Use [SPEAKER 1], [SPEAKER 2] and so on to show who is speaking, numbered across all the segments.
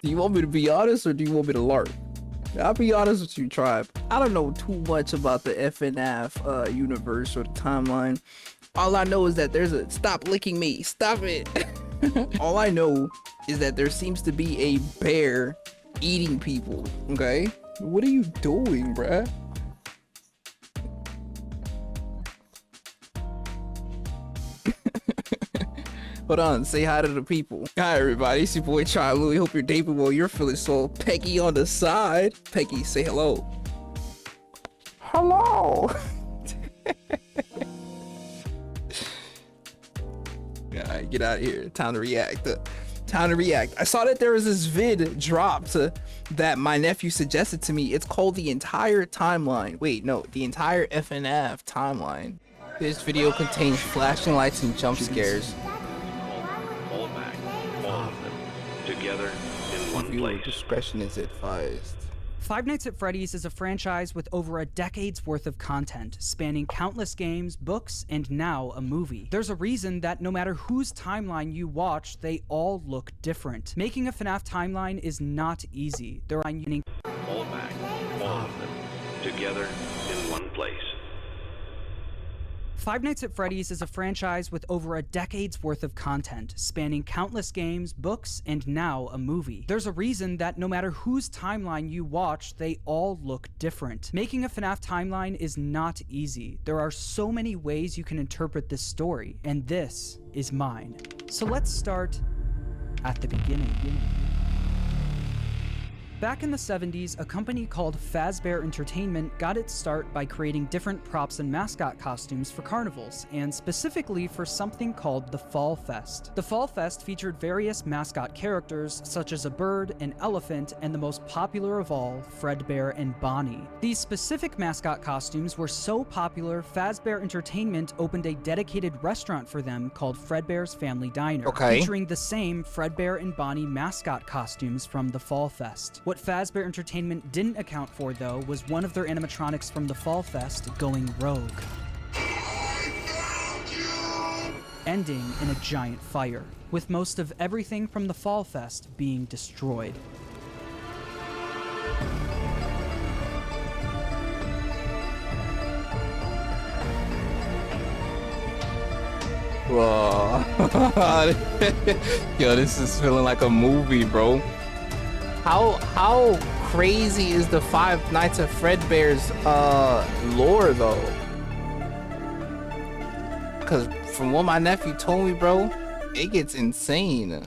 [SPEAKER 1] Do you want me to be honest or do you want me to LARP? I'll be honest with you, tribe. I don't know too much about the FNAF universe or the timeline. All I know is that there's a stop licking me. Stop it. All I know is that there seems to be a bear eating people. Okay? What are you doing, bruh? Hold on, say hi to the people. Hi everybody, it's your boy Chai Louie. Hope you're dating well. You're feeling so Peggy on the side. Peggy, say hello. Hello. Alright, get out of here. Time to react. Time to react. I saw that there was this vid dropped that my nephew suggested to me. It's called The Entire Timeline. Wait, no, The Entire FNAF Timeline. This video contains flashing lights and jump scares.
[SPEAKER 2] All back, all of them, together in one
[SPEAKER 1] Viewer
[SPEAKER 2] place.
[SPEAKER 1] discretion is advised.
[SPEAKER 3] Five Nights at Freddy's is a franchise with over a decade's worth of content, spanning countless games, books, and now a movie. There's a reason that no matter whose timeline you watch, they all look different. Making a FNAF timeline is not easy. There are unique
[SPEAKER 2] All back, all of them, together in one place.
[SPEAKER 3] Five Nights at Freddy's is a franchise with over a decade's worth of content, spanning countless games, books, and now a movie. There's a reason that no matter whose timeline you watch, they all look different. Making a FNAF timeline is not easy. There are so many ways you can interpret this story, and this is mine. So let's start at the beginning. Back in the 70s, a company called Fazbear Entertainment got its start by creating different props and mascot costumes for carnivals, and specifically for something called the Fall Fest. The Fall Fest featured various mascot characters, such as a bird, an elephant, and the most popular of all, Fredbear and Bonnie. These specific mascot costumes were so popular, Fazbear Entertainment opened a dedicated restaurant for them called Fredbear's Family Diner, featuring the same Fredbear and Bonnie mascot costumes from the Fall Fest. What Fazbear Entertainment didn't account for, though, was one of their animatronics from the Fall Fest going rogue, ending in a giant fire, with most of everything from the Fall Fest being destroyed.
[SPEAKER 1] Whoa. Yo, this is feeling like a movie, bro. How crazy is the Five Nights at Fredbear's lore though? Cause from what my nephew told me, bro, it gets insane.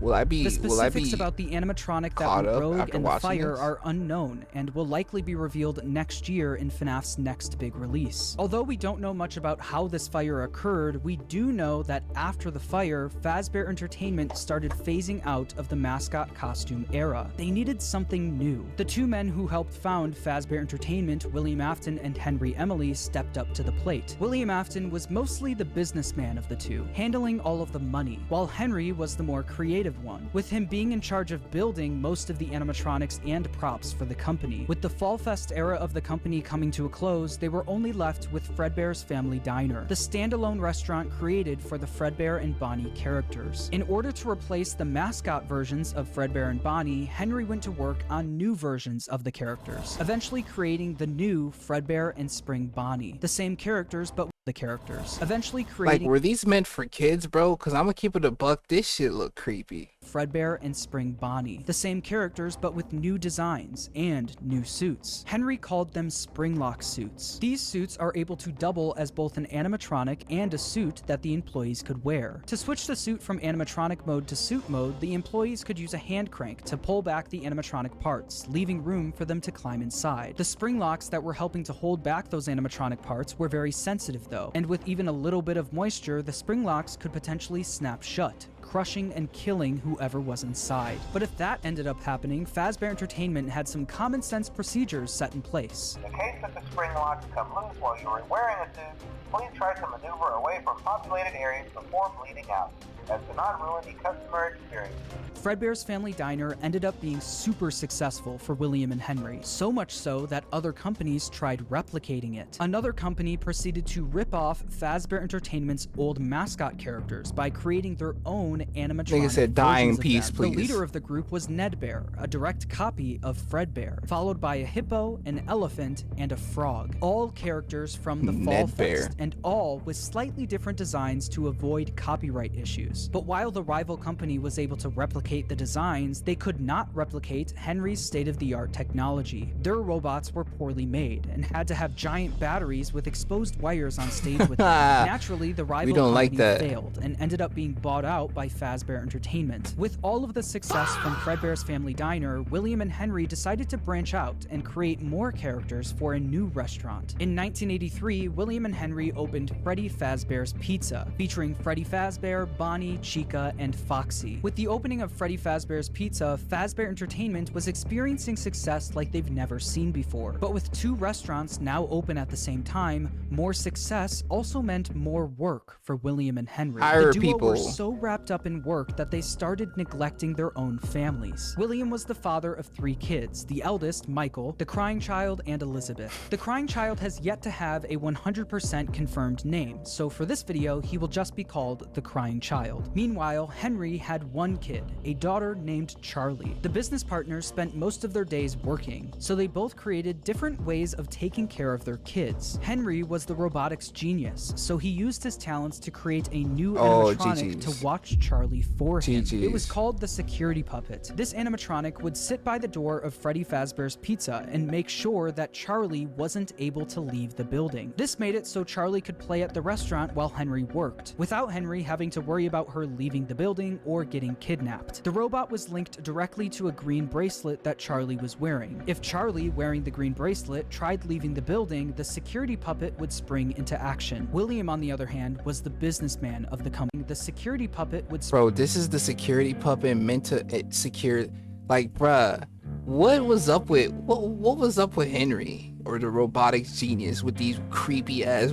[SPEAKER 3] The specifics about the animatronic that went rogue and the fire are unknown and will likely be revealed next year in FNAF's next big release. Although we don't know much about how this fire occurred, we do know that after the fire, Fazbear Entertainment started phasing out of the mascot costume era. They needed something new. The two men who helped found Fazbear Entertainment, William Afton and Henry Emily, stepped up to the plate. William Afton was mostly the businessman of the two, handling all of the money, while Henry was the more creative one, with him being in charge of building most of the animatronics and props for the company. With the Fall Fest era of the company coming to a close, they were only left with Fredbear's Family Diner, the standalone restaurant created for the Fredbear and Bonnie characters. In order to replace the mascot versions of Fredbear and Bonnie, Henry went to work on new versions of the characters, eventually creating the new Fredbear and Spring Bonnie, the same characters but the characters, eventually creating—
[SPEAKER 1] Like, were these meant for kids, bro? Cause I'm gonna keep it a buck, this shit look creepy.
[SPEAKER 3] Fredbear and Spring Bonnie, the same characters but with new designs and new suits. Henry called them springlock suits. These suits are able to double as both an animatronic and a suit that the employees could wear. To switch the suit from animatronic mode to suit mode, the employees could use a hand crank to pull back the animatronic parts, leaving room for them to climb inside. The springlocks that were helping to hold back those animatronic parts were very sensitive though, and with even a little bit of moisture, the springlocks could potentially snap shut, crushing and killing whoever was inside. But if that ended up happening, Fazbear Entertainment had some common sense procedures set in place.
[SPEAKER 4] In case that the spring locks come loose while you are wearing a suit, please try to maneuver away from populated areas before bleeding out. as to not ruin the customer experience.
[SPEAKER 3] Fredbear's Family Diner ended up being super successful for William and Henry, so much so that other companies tried replicating it. Another company proceeded to rip off Fazbear Entertainment's old mascot characters by creating their own animatronic
[SPEAKER 1] Nigga said, "Die in
[SPEAKER 3] versions of
[SPEAKER 1] peace,
[SPEAKER 3] them.
[SPEAKER 1] please."
[SPEAKER 3] The leader of the group was Ned Bear, a direct copy of Fredbear, followed by a hippo, an elephant, and a frog. All characters from the Fall
[SPEAKER 1] Ned Bear.
[SPEAKER 3] Fest, and all with slightly different designs to avoid copyright issues. But while the rival company was able to replicate the designs, they could not replicate Henry's state-of-the-art technology. Their robots were poorly made and had to have giant batteries with exposed wires on stage with them. Naturally, the rival company failed and ended up being bought out by Fazbear Entertainment. With all of the success from Fredbear's Family Diner, William and Henry decided to branch out and create more characters for a new restaurant. In 1983, William and Henry opened Freddy Fazbear's Pizza, featuring Freddy Fazbear, Bonnie, Chica, and Foxy. With the opening of Freddy Fazbear's Pizza, Fazbear Entertainment was experiencing success like they've never seen before. But with two restaurants now open at the same time, more success also meant more work for William and Henry. The duo were so wrapped up in work that they started neglecting their own families. William was the father of 3 kids, the eldest, Michael, the crying child, and Elizabeth. The crying child has yet to have a 100% confirmed name, so for this video, he will just be called the crying child. Meanwhile, Henry had 1 kid, a daughter named Charlie. The business partners spent most of their days working, so they both created different ways of taking care of their kids. Henry was the robotics genius, so he used his talents to create a new animatronic to watch Charlie for him. It was called the security puppet. This animatronic would sit by the door of Freddy Fazbear's Pizza and make sure that Charlie wasn't able to leave the building. This made it so Charlie could play at the restaurant while Henry worked, without Henry having to worry about her leaving the building or getting kidnapped. The robot was linked directly to a green bracelet that Charlie was wearing. If Charlie, wearing the green bracelet, tried leaving the building, the security puppet would spring into action. William, on the other hand, was the businessman of the company. The security puppet would
[SPEAKER 1] Bro, this is the security puppet meant to secure, like, bruh, what was up with Henry or the robotics genius with these creepy ass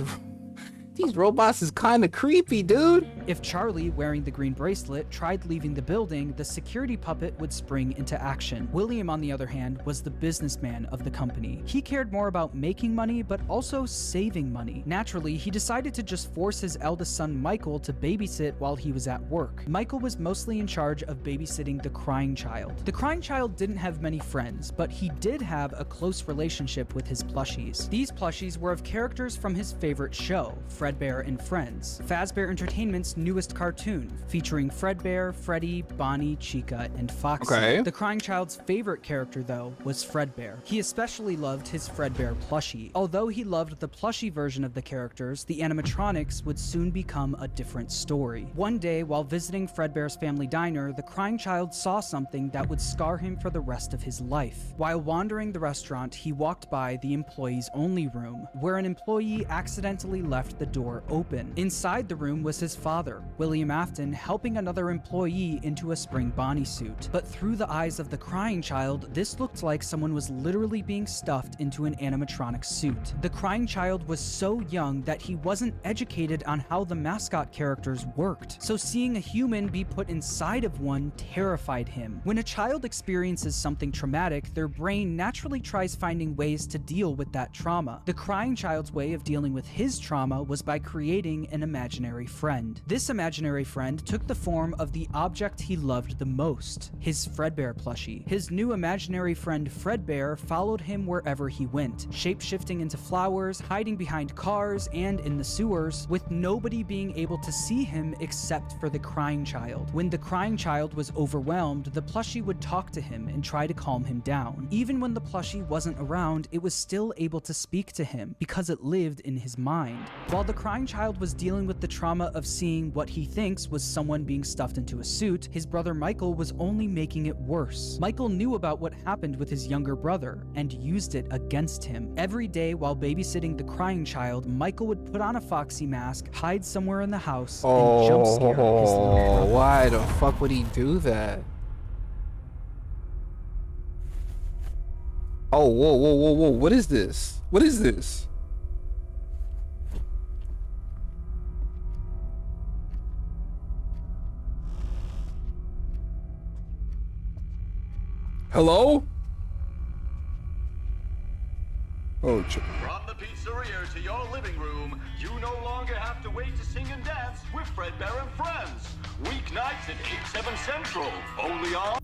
[SPEAKER 1] these robots is kind of creepy, dude.
[SPEAKER 3] If Charlie, wearing the green bracelet, tried leaving the building, the security puppet would spring into action. William, on the other hand, was the businessman of the company. He cared more about making money, but also saving money. Naturally, he decided to just force his eldest son, Michael, to babysit while he was at work. Michael was mostly in charge of babysitting the crying child. The crying child didn't have many friends, but he did have a close relationship with his plushies. These plushies were of characters from his favorite show, Fredbear and Friends, Fazbear Entertainment's newest cartoon, featuring Fredbear, Freddy, Bonnie, Chica, and Foxy. The crying child's favorite character, though, was Fredbear. He especially loved his Fredbear plushie. Although he loved the plushie version of the characters, the animatronics would soon become a different story. One day, while visiting Fredbear's Family Diner, the crying child saw something that would scar him for the rest of his life. While wandering the restaurant, he walked by the employees only room, where an employee accidentally left the door open. Inside the room was his father, William Afton, helping another employee into a spring Bonnie suit. But through the eyes of the crying child, this looked like someone was literally being stuffed into an animatronic suit. The crying child was so young that he wasn't educated on how the mascot characters worked, so seeing a human be put inside of one terrified him. When a child experiences something traumatic, their brain naturally tries finding ways to deal with that trauma. The crying child's way of dealing with his trauma was by creating an imaginary friend. This imaginary friend took the form of the object he loved the most, his Fredbear plushie. His new imaginary friend Fredbear followed him wherever he went, shape-shifting into flowers, hiding behind cars, and in the sewers, with nobody being able to see him except for the crying child. When the crying child was overwhelmed, the plushie would talk to him and try to calm him down. Even when the plushie wasn't around, it was still able to speak to him because it lived in his mind. While the crying child was dealing with the trauma of seeing what he thinks was someone being stuffed into a suit, his brother Michael was only making it worse. Michael knew about what happened with his younger brother and used it against him. Every day while babysitting the crying child, Michael would put on a Foxy mask, hide somewhere in the house, and jump scare his little brother.
[SPEAKER 1] Why the fuck would he do that? Oh, whoa, what is this? What is this? Hello? Oh,
[SPEAKER 5] From the pizzeria to your living room, you no longer have to wait to sing and dance with Fazbear and Friends. Weeknights at 8, 7 Central, only on...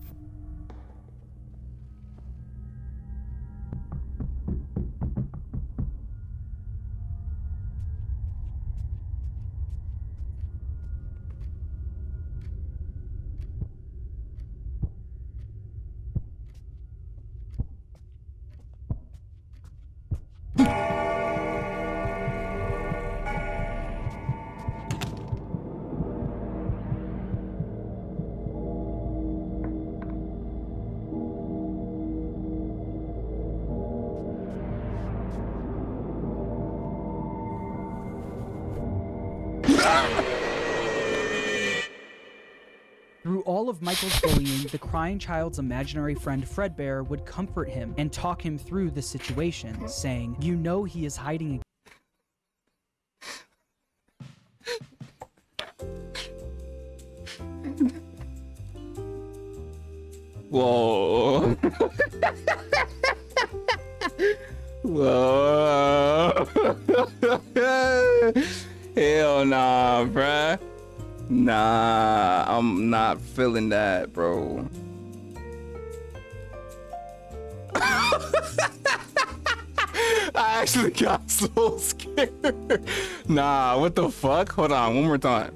[SPEAKER 3] Through all of Michael's bullying, the crying child's imaginary friend Fazbear would comfort him and talk him through the situation, saying, "You know he is hiding."
[SPEAKER 1] Whoa. Whoa. Hell nah, bruh. Nah, I'm not feeling that, bro. I actually got so scared. Nah, what the fuck? Hold on, one more time.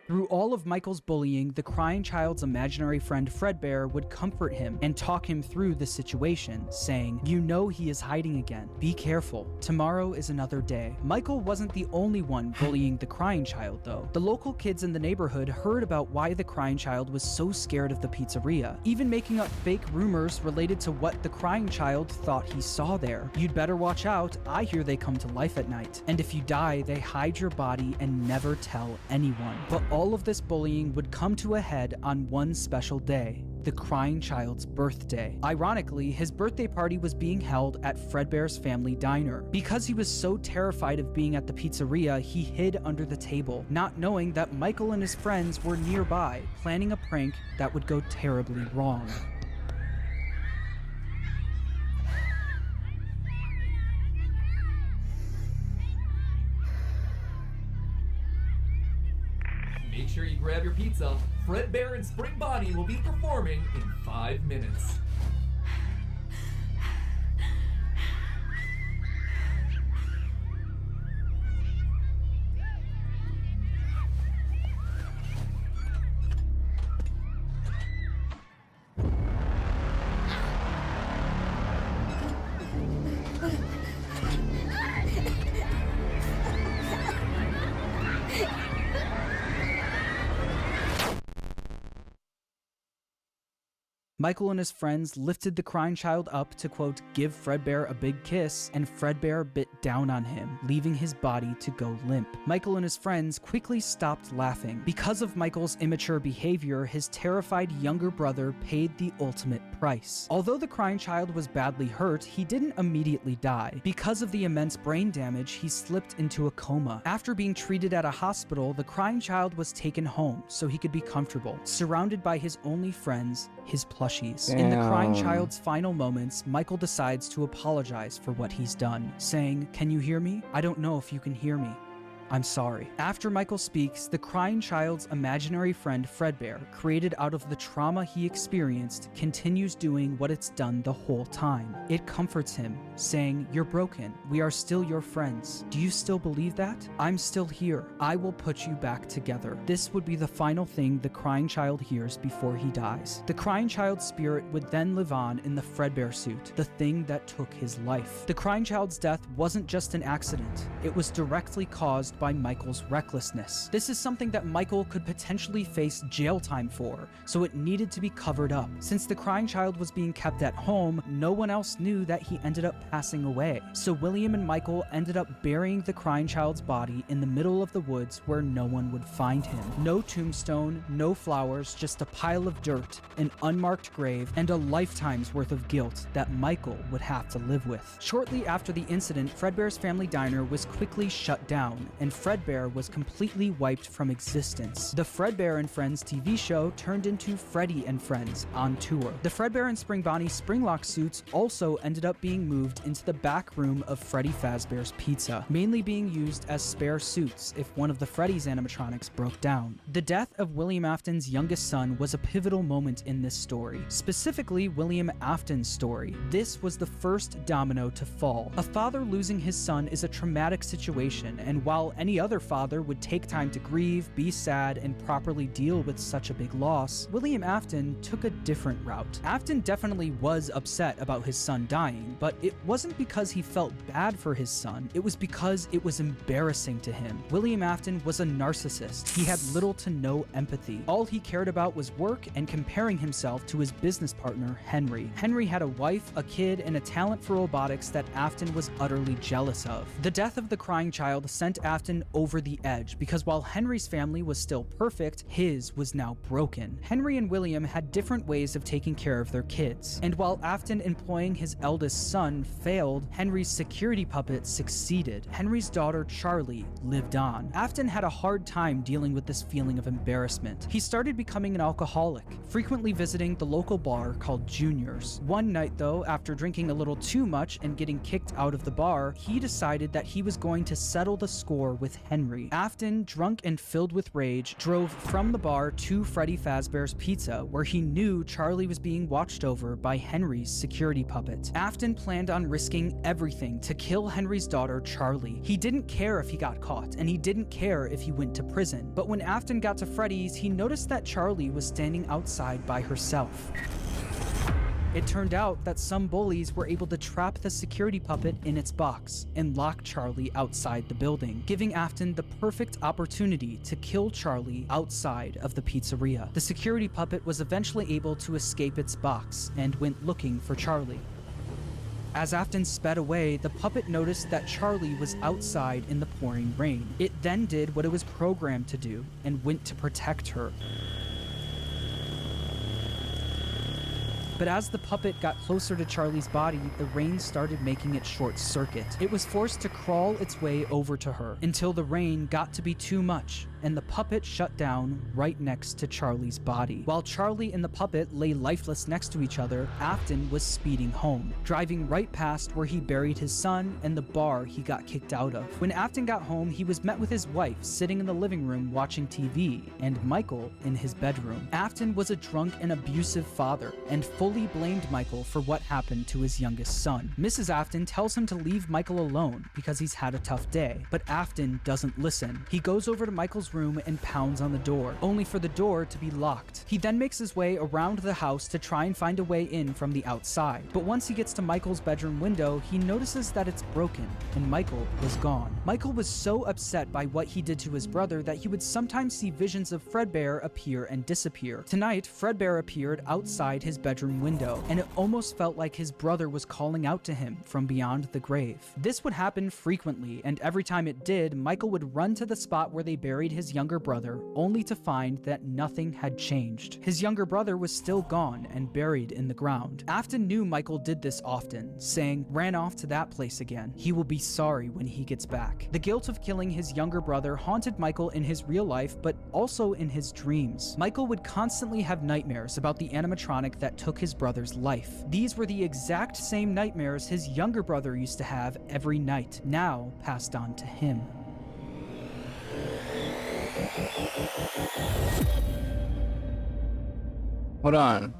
[SPEAKER 3] Through all of Michael's bullying, the crying child's imaginary friend Fazbear would comfort him and talk him through the situation, saying, "You know he is hiding again. Be careful. Tomorrow is another day." Michael wasn't the only one bullying the crying child, though. The local kids in the neighborhood heard about why the crying child was so scared of the pizzeria, even making up fake rumors related to what the crying child thought he saw there. "You'd better watch out. I hear they come to life at night. And if you die, they hide your body and never tell anyone." But all of this bullying would come to a head on one special day, the crying child's birthday. Ironically, his birthday party was being held at Fazbear's family diner. Because he was so terrified of being at the pizzeria, he hid under the table, not knowing that Michael and his friends were nearby, planning a prank that would go terribly wrong.
[SPEAKER 6] Make sure you grab your pizza. Fazbear and Spring Bonnie will be performing in 5 minutes.
[SPEAKER 3] Michael and his friends lifted the crying child up to, quote, give Fazbear a big kiss, and Fazbear bit down on him, leaving his body to go limp. Michael and his friends quickly stopped laughing. Because of Michael's immature behavior, his terrified younger brother paid the ultimate price. Although the crying child was badly hurt, he didn't immediately die. Because of the immense brain damage, he slipped into a coma. After being treated at a hospital, the crying child was taken home so he could be comfortable, surrounded by his only friends, his plushies. In the crying child's final moments, Michael decides to apologize for what he's done, saying, "Can you hear me? I don't know if you can hear me. I'm sorry." After Michael speaks, the crying child's imaginary friend Fazbear, created out of the trauma he experienced, continues doing what it's done the whole time. It comforts him, saying, "You're broken. We are still your friends. Do you still believe that? I'm still here. I will put you back together." This would be the final thing the crying child hears before he dies. The crying child's spirit would then live on in the Fazbear suit, the thing that took his life. The crying child's death wasn't just an accident. It was directly caused by Michael's recklessness. This is something that Michael could potentially face jail time for, so it needed to be covered up. Since the crying child was being kept at home, no one else knew that he ended up passing away. So William and Michael ended up burying the crying child's body in the middle of the woods where no one would find him. No tombstone, no flowers, just a pile of dirt, an unmarked grave, and a lifetime's worth of guilt that Michael would have to live with. Shortly after the incident, Fazbear's family diner was quickly shut down, and Fredbear was completely wiped from existence. The Fredbear and Friends TV show turned into Freddy and Friends on tour. The Fredbear and Spring Bonnie springlock suits also ended up being moved into the back room of Freddy Fazbear's Pizza, mainly being used as spare suits if one of the Freddy's animatronics broke down. The death of William Afton's youngest son was a pivotal moment in this story, specifically William Afton's story. This was the first domino to fall. A father losing his son is a traumatic situation, and while any other father would take time to grieve, be sad, and properly deal with such a big loss, William Afton took a different route. Afton definitely was upset about his son dying, but it wasn't because he felt bad for his son, it was because it was embarrassing to him. William Afton was a narcissist. He had little to no empathy. All he cared about was work and comparing himself to his business partner, Henry. Henry had a wife, a kid, and a talent for robotics that Afton was utterly jealous of. The death of the crying child sent Afton over the edge because while Henry's family was still perfect, his was now broken. Henry and William had different ways of taking care of their kids, and while Afton employing his eldest son failed, Henry's security puppet succeeded. Henry's daughter, Charlie, lived on. Afton had a hard time dealing with this feeling of embarrassment. He started becoming an alcoholic, frequently visiting the local bar called Junior's. One night though, after drinking a little too much and getting kicked out of the bar, he decided that he was going to settle the score with Henry. Afton, drunk and filled with rage, drove from the bar to Freddy Fazbear's Pizza, where he knew Charlie was being watched over by Henry's security puppet. Afton planned on risking everything to kill Henry's daughter, Charlie. He didn't care if he got caught, and he didn't care if he went to prison. But when Afton got to Freddy's, he noticed that Charlie was standing outside by herself. It turned out that some bullies were able to trap the security puppet in its box and lock Charlie outside the building, giving Afton the perfect opportunity to kill Charlie outside of the pizzeria. The security puppet was eventually able to escape its box and went looking for Charlie. As Afton sped away, the puppet noticed that Charlie was outside in the pouring rain. It then did what it was programmed to do and went to protect her. But as the puppet got closer to Charlie's body, the rain started making it short circuit. It was forced to crawl its way over to her until the rain got to be too much, and the puppet shut down right next to Charlie's body. While Charlie and the puppet lay lifeless next to each other, Afton was speeding home, driving right past where he buried his son and the bar he got kicked out of. When Afton got home, he was met with his wife sitting in the living room watching TV, and Michael in his bedroom. Afton was a drunk and abusive father, and fully blamed Michael for what happened to his youngest son. Mrs. Afton tells him to leave Michael alone because he's had a tough day, but Afton doesn't listen. He goes over to Michael's room and pounds on the door, only for the door to be locked. He then makes his way around the house to try and find a way in from the outside, but once he gets to Michael's bedroom window, he notices that it's broken, and Michael was gone. Michael was so upset by what he did to his brother that he would sometimes see visions of Fredbear appear and disappear. Tonight, Fredbear appeared outside his bedroom window, and it almost felt like his brother was calling out to him from beyond the grave. This would happen frequently, and every time it did, Michael would run to the spot where they buried his younger brother, only to find that nothing had changed. His younger brother was still gone and buried in the ground. Afton knew Michael did this often, saying, "Ran off to that place again. He will be sorry when he gets back." The guilt of killing his younger brother haunted Michael in his real life, but also in his dreams. Michael would constantly have nightmares about the animatronic that took his brother's life. These were the exact same nightmares his younger brother used to have every night, now passed on to him.
[SPEAKER 1] Hold on.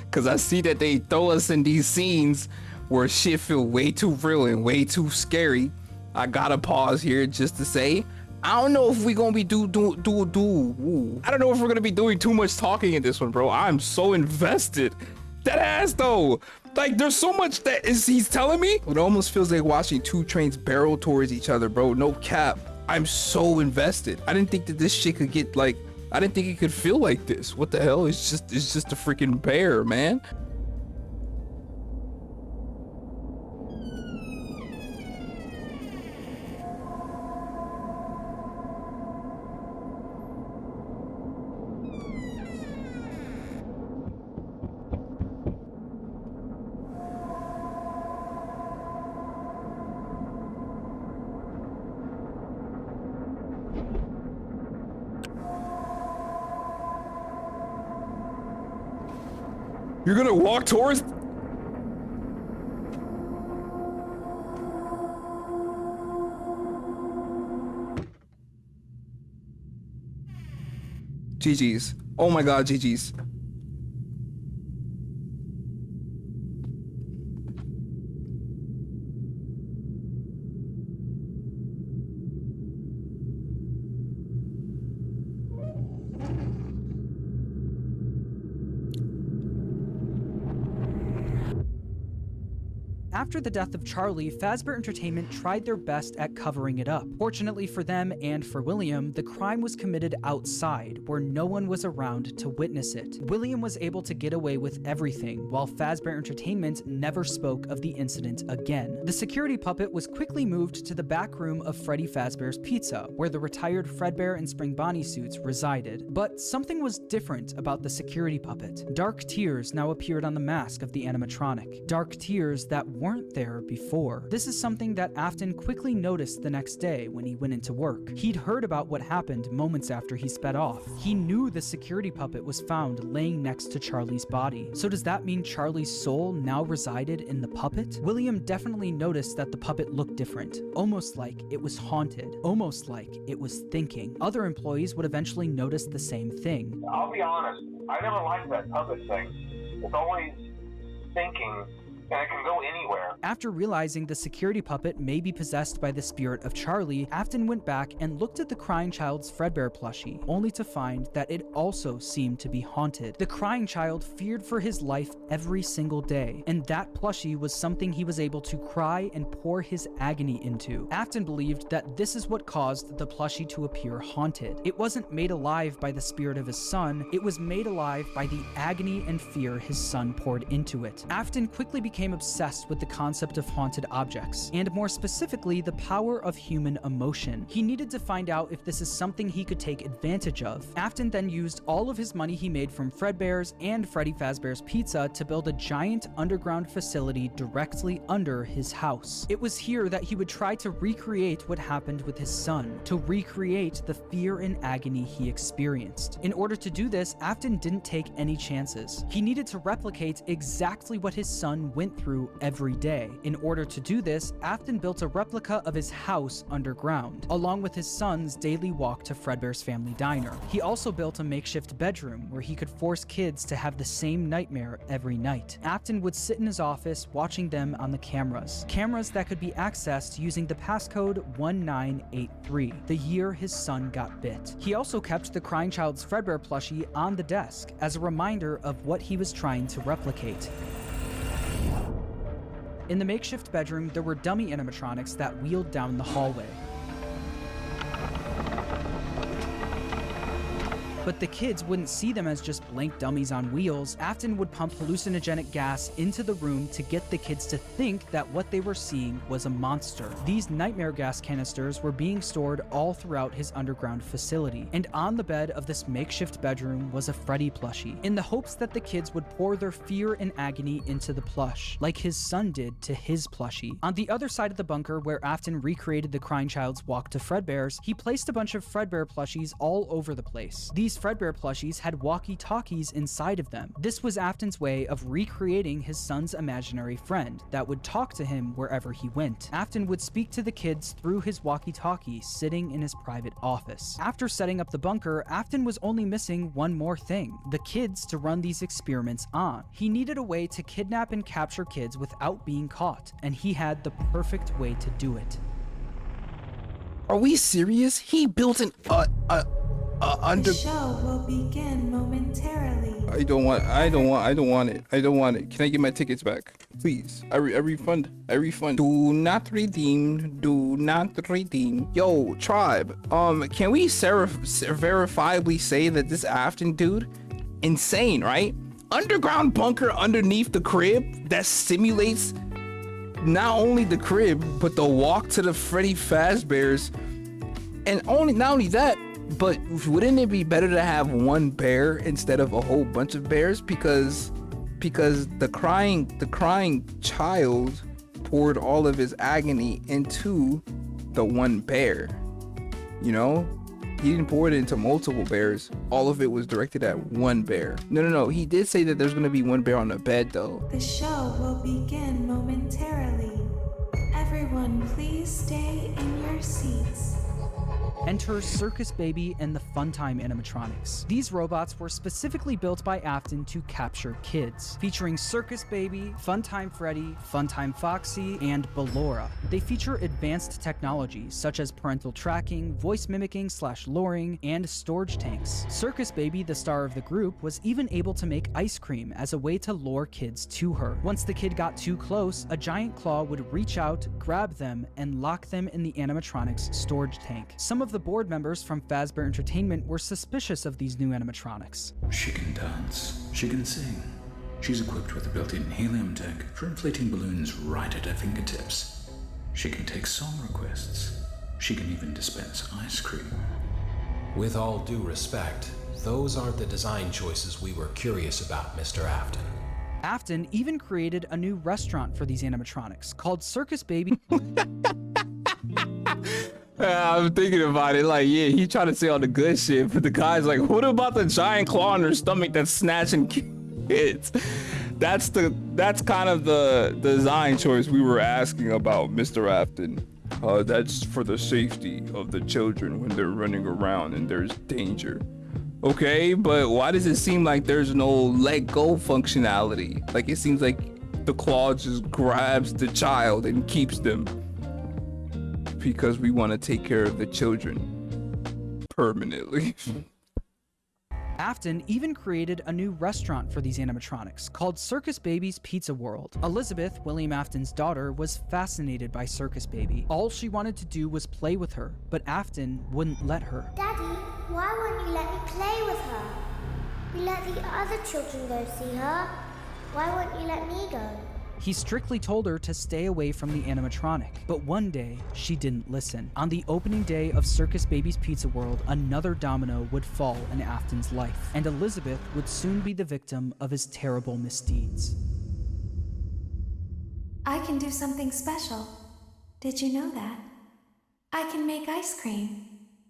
[SPEAKER 1] Because I see that they throw us in these scenes where shit feel way too real and way too scary. I gotta pause here just to say, I don't know if we're gonna be I don't know if we're gonna be doing too much talking in this one, bro. I'm so invested. That ass though. Like, there's so much that he's telling me. It almost feels like watching two trains barrel towards each other, bro. No cap. I'm so invested. I didn't think that this shit could get like, I didn't think it could feel like this. What the hell? It's just a freaking bear, man. You're gonna walk towards... GG's. Oh my god, GG's.
[SPEAKER 3] After the death of Charlie, Fazbear Entertainment tried their best at covering it up. Fortunately for them and for William, the crime was committed outside, where no one was around to witness it. William was able to get away with everything, while Fazbear Entertainment never spoke of the incident again. The security puppet was quickly moved to the back room of Freddy Fazbear's Pizza, where the retired Fredbear and Spring Bonnie suits resided. But something was different about the security puppet. Dark tears now appeared on the mask of the animatronic. Dark tears that weren't there before. This is something that Afton quickly noticed the next day when he went into work. He'd heard about what happened moments after he sped off. He knew the security puppet was found laying next to Charlie's body. So does that mean Charlie's soul now resided in the puppet? William definitely noticed that the puppet looked different, almost like it was haunted, almost like it was thinking. Other employees would eventually notice the same thing.
[SPEAKER 4] I'll be honest, I never liked that puppet thing. It's always thinking, and it can go anywhere.
[SPEAKER 3] After realizing the security puppet may be possessed by the spirit of Charlie, Afton went back and looked at the crying child's Fredbear plushie, only to find that it also seemed to be haunted. The crying child feared for his life every single day, and that plushie was something he was able to cry and pour his agony into. Afton believed that this is what caused the plushie to appear haunted. It wasn't made alive by the spirit of his son, it was made alive by the agony and fear his son poured into it. Afton quickly became obsessed with the concept of haunted objects, and more specifically, the power of human emotion. He needed to find out if this is something he could take advantage of. Afton then used all of his money he made from Fredbear's and Freddy Fazbear's Pizza to build a giant underground facility directly under his house. It was here that he would try to recreate what happened with his son, to recreate the fear and agony he experienced. In order to do this, Afton didn't take any chances. He needed to replicate exactly what his son went through every day. In order to do this, Afton built a replica of his house underground, along with his son's daily walk to Fredbear's family diner. He also built a makeshift bedroom where he could force kids to have the same nightmare every night. Afton would sit in his office watching them on the cameras that could be accessed using the passcode 1983, the year his son got bit. He also kept the crying child's Fredbear plushie on the desk as a reminder of what he was trying to replicate. In the makeshift bedroom, there were dummy animatronics that wheeled down the hallway. But the kids wouldn't see them as just blank dummies on wheels. Afton would pump hallucinogenic gas into the room to get the kids to think that what they were seeing was a monster. These nightmare gas canisters were being stored all throughout his underground facility, and on the bed of this makeshift bedroom was a Freddy plushie, in the hopes that the kids would pour their fear and agony into the plush, like his son did to his plushie. On the other side of the bunker, where Afton recreated the crying child's walk to Fredbear's, he placed a bunch of Fredbear plushies all over the place. These Fredbear plushies had walkie-talkies inside of them. This was Afton's way of recreating his son's imaginary friend that would talk to him wherever he went. Afton would speak to the kids through his walkie-talkie sitting in his private office. After setting up the bunker, Afton was only missing one more thing: the kids to run these experiments on. He needed a way to kidnap and capture kids without being caught, and he had the perfect way to do it.
[SPEAKER 1] Are we serious? He built an
[SPEAKER 7] The show will begin momentarily.
[SPEAKER 1] I don't want it. Can I get my tickets back? Please. I refund. Do not redeem. Yo, tribe. Can we verifiably say that this Afton dude, insane, right? Underground bunker underneath the crib that simulates not only the crib, but the walk to the Freddy Fazbear's. And not only that, but wouldn't it be better to have one bear instead of a whole bunch of bears? Because the crying child poured all of his agony into the one bear, you know? He didn't pour it into multiple bears. All of it was directed at one bear. No. He did say that there's gonna be one bear on the bed though.
[SPEAKER 7] The show will begin momentarily. Everyone, please stay in your seats.
[SPEAKER 3] Enter Circus Baby and the Funtime animatronics. These robots were specifically built by Afton to capture kids, featuring Circus Baby, Funtime Freddy, Funtime Foxy, and Ballora. They feature advanced technology such as parental tracking, voice mimicking / luring, and storage tanks. Circus Baby, the star of the group, was even able to make ice cream as a way to lure kids to her. Once the kid got too close, a giant claw would reach out, grab them, and lock them in the animatronics storage tank. Some of the board members from Fazbear Entertainment were suspicious of these new animatronics.
[SPEAKER 8] She can dance. She can sing. She's equipped with a built-in helium tank for inflating balloons right at her fingertips. She can take song requests. She can even dispense ice cream.
[SPEAKER 9] With all due respect, those aren't the design choices we were curious about, Mr. Afton.
[SPEAKER 3] Afton even created a new restaurant for these animatronics called Circus Baby.
[SPEAKER 1] I'm thinking about it, like, yeah, he trying to say all the good shit, but the guy's like, what about the giant claw in her stomach that's snatching kids? That's kind of the design choice we were asking about, Mr. Afton. That's for the safety of the children when they're running around and there's danger. Okay, but why does it seem like there's no let go functionality? Like, it seems like the claw just grabs the child and keeps them. Because we want to take care of the children permanently.
[SPEAKER 3] Afton even created a new restaurant for these animatronics called Circus Baby's Pizza World. Elizabeth, William Afton's daughter, was fascinated by Circus Baby. All she wanted to do was play with her, but Afton wouldn't let her.
[SPEAKER 10] Daddy, why won't you let me play with her? You let the other children go see her. Why won't you let me go?
[SPEAKER 3] He strictly told her to stay away from the animatronic, but one day, she didn't listen. On the opening day of Circus Baby's Pizza World, another domino would fall in Afton's life, and Elizabeth would soon be the victim of his terrible misdeeds.
[SPEAKER 7] I can do something special. Did you know that? I can make ice cream,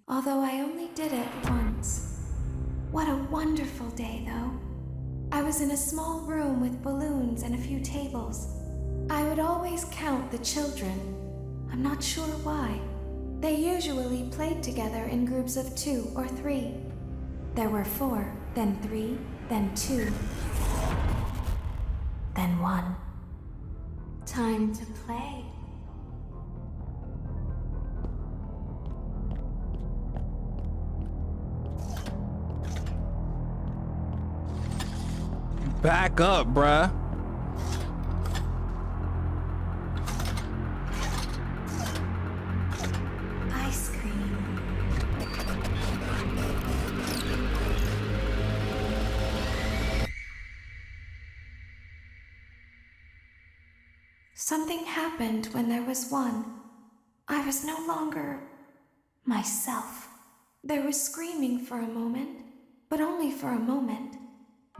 [SPEAKER 7] although I only did it once. What a wonderful day, though. I was in a small room with balloons and a few tables. I would always count the children. I'm not sure why. They usually played together in groups of 2 or 3. There were 4, then 3, then 2, then 1. Time to play.
[SPEAKER 1] Back up, bruh.
[SPEAKER 7] Ice cream. Something happened when there was one. I was no longer myself. There was screaming for a moment, but only for a moment.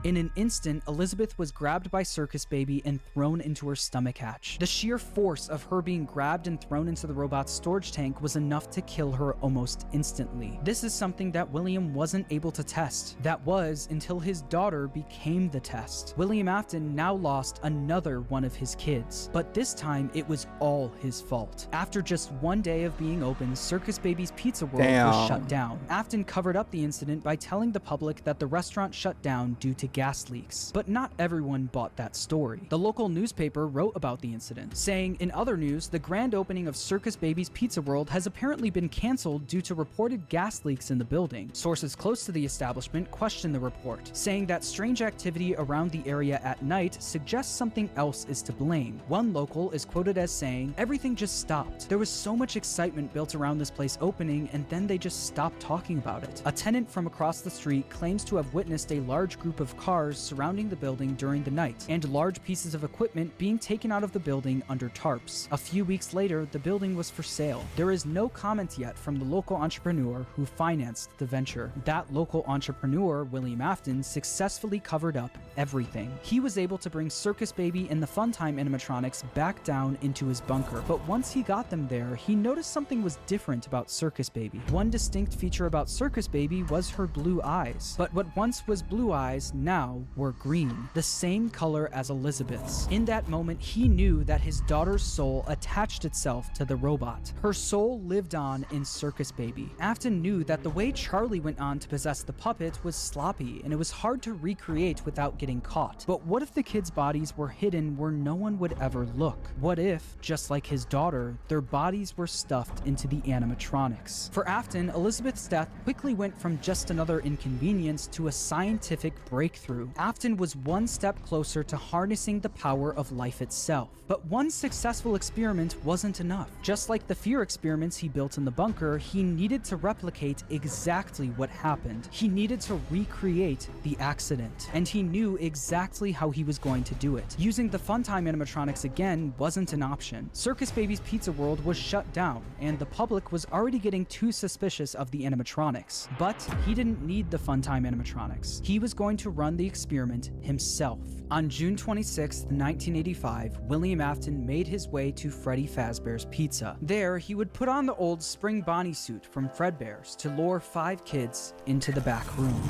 [SPEAKER 3] In an instant, Elizabeth was grabbed by Circus Baby and thrown into her stomach hatch. The sheer force of her being grabbed and thrown into the robot's storage tank was enough to kill her almost instantly. This is something that William wasn't able to test. That was until his daughter became the test. William Afton now lost another one of his kids, but this time it was all his fault. After just one day of being open, Circus Baby's Pizza World was shut down. Afton covered up the incident by telling the public that the restaurant shut down due to gas leaks. But not everyone bought that story. The local newspaper wrote about the incident, saying, in other news, the grand opening of Circus Baby's Pizza World has apparently been canceled due to reported gas leaks in the building. Sources close to the establishment questioned the report, saying that strange activity around the area at night suggests something else is to blame. One local is quoted as saying, "Everything just stopped. There was so much excitement built around this place opening, and then they just stopped talking about it." A tenant from across the street claims to have witnessed a large group of cars surrounding the building during the night, and large pieces of equipment being taken out of the building under tarps. A few weeks later, the building was for sale. There is no comment yet from the local entrepreneur who financed the venture. That local entrepreneur, William Afton, successfully covered up everything. He was able to bring Circus Baby and the Funtime animatronics back down into his bunker, but once he got them there, he noticed something was different about Circus Baby. One distinct feature about Circus Baby was her blue eyes, but what once was blue eyes now were green, the same color as Elizabeth's. In that moment, he knew that his daughter's soul attached itself to the robot. Her soul lived on in Circus Baby. Afton knew that the way Charlie went on to possess the puppet was sloppy, and it was hard to recreate without getting caught. But what if the kids' bodies were hidden where no one would ever look? What if, just like his daughter, their bodies were stuffed into the animatronics? For Afton, Elizabeth's death quickly went from just another inconvenience to a scientific breakthrough. Afton was one step closer to harnessing the power of life itself. But one successful experiment wasn't enough. Just like the fear experiments he built in the bunker, he needed to replicate exactly what happened. He needed to recreate the accident, and he knew exactly how he was going to do it. Using the Funtime animatronics again wasn't an option. Circus Baby's Pizza World was shut down, and the public was already getting too suspicious of the animatronics. But he didn't need the Funtime animatronics. He was going to run the experiment himself. On June 26, 1985, William Afton made his way to Freddy Fazbear's Pizza. There, he would put on the old Spring Bonnie suit from Fredbear's to lure 5 kids into the back room.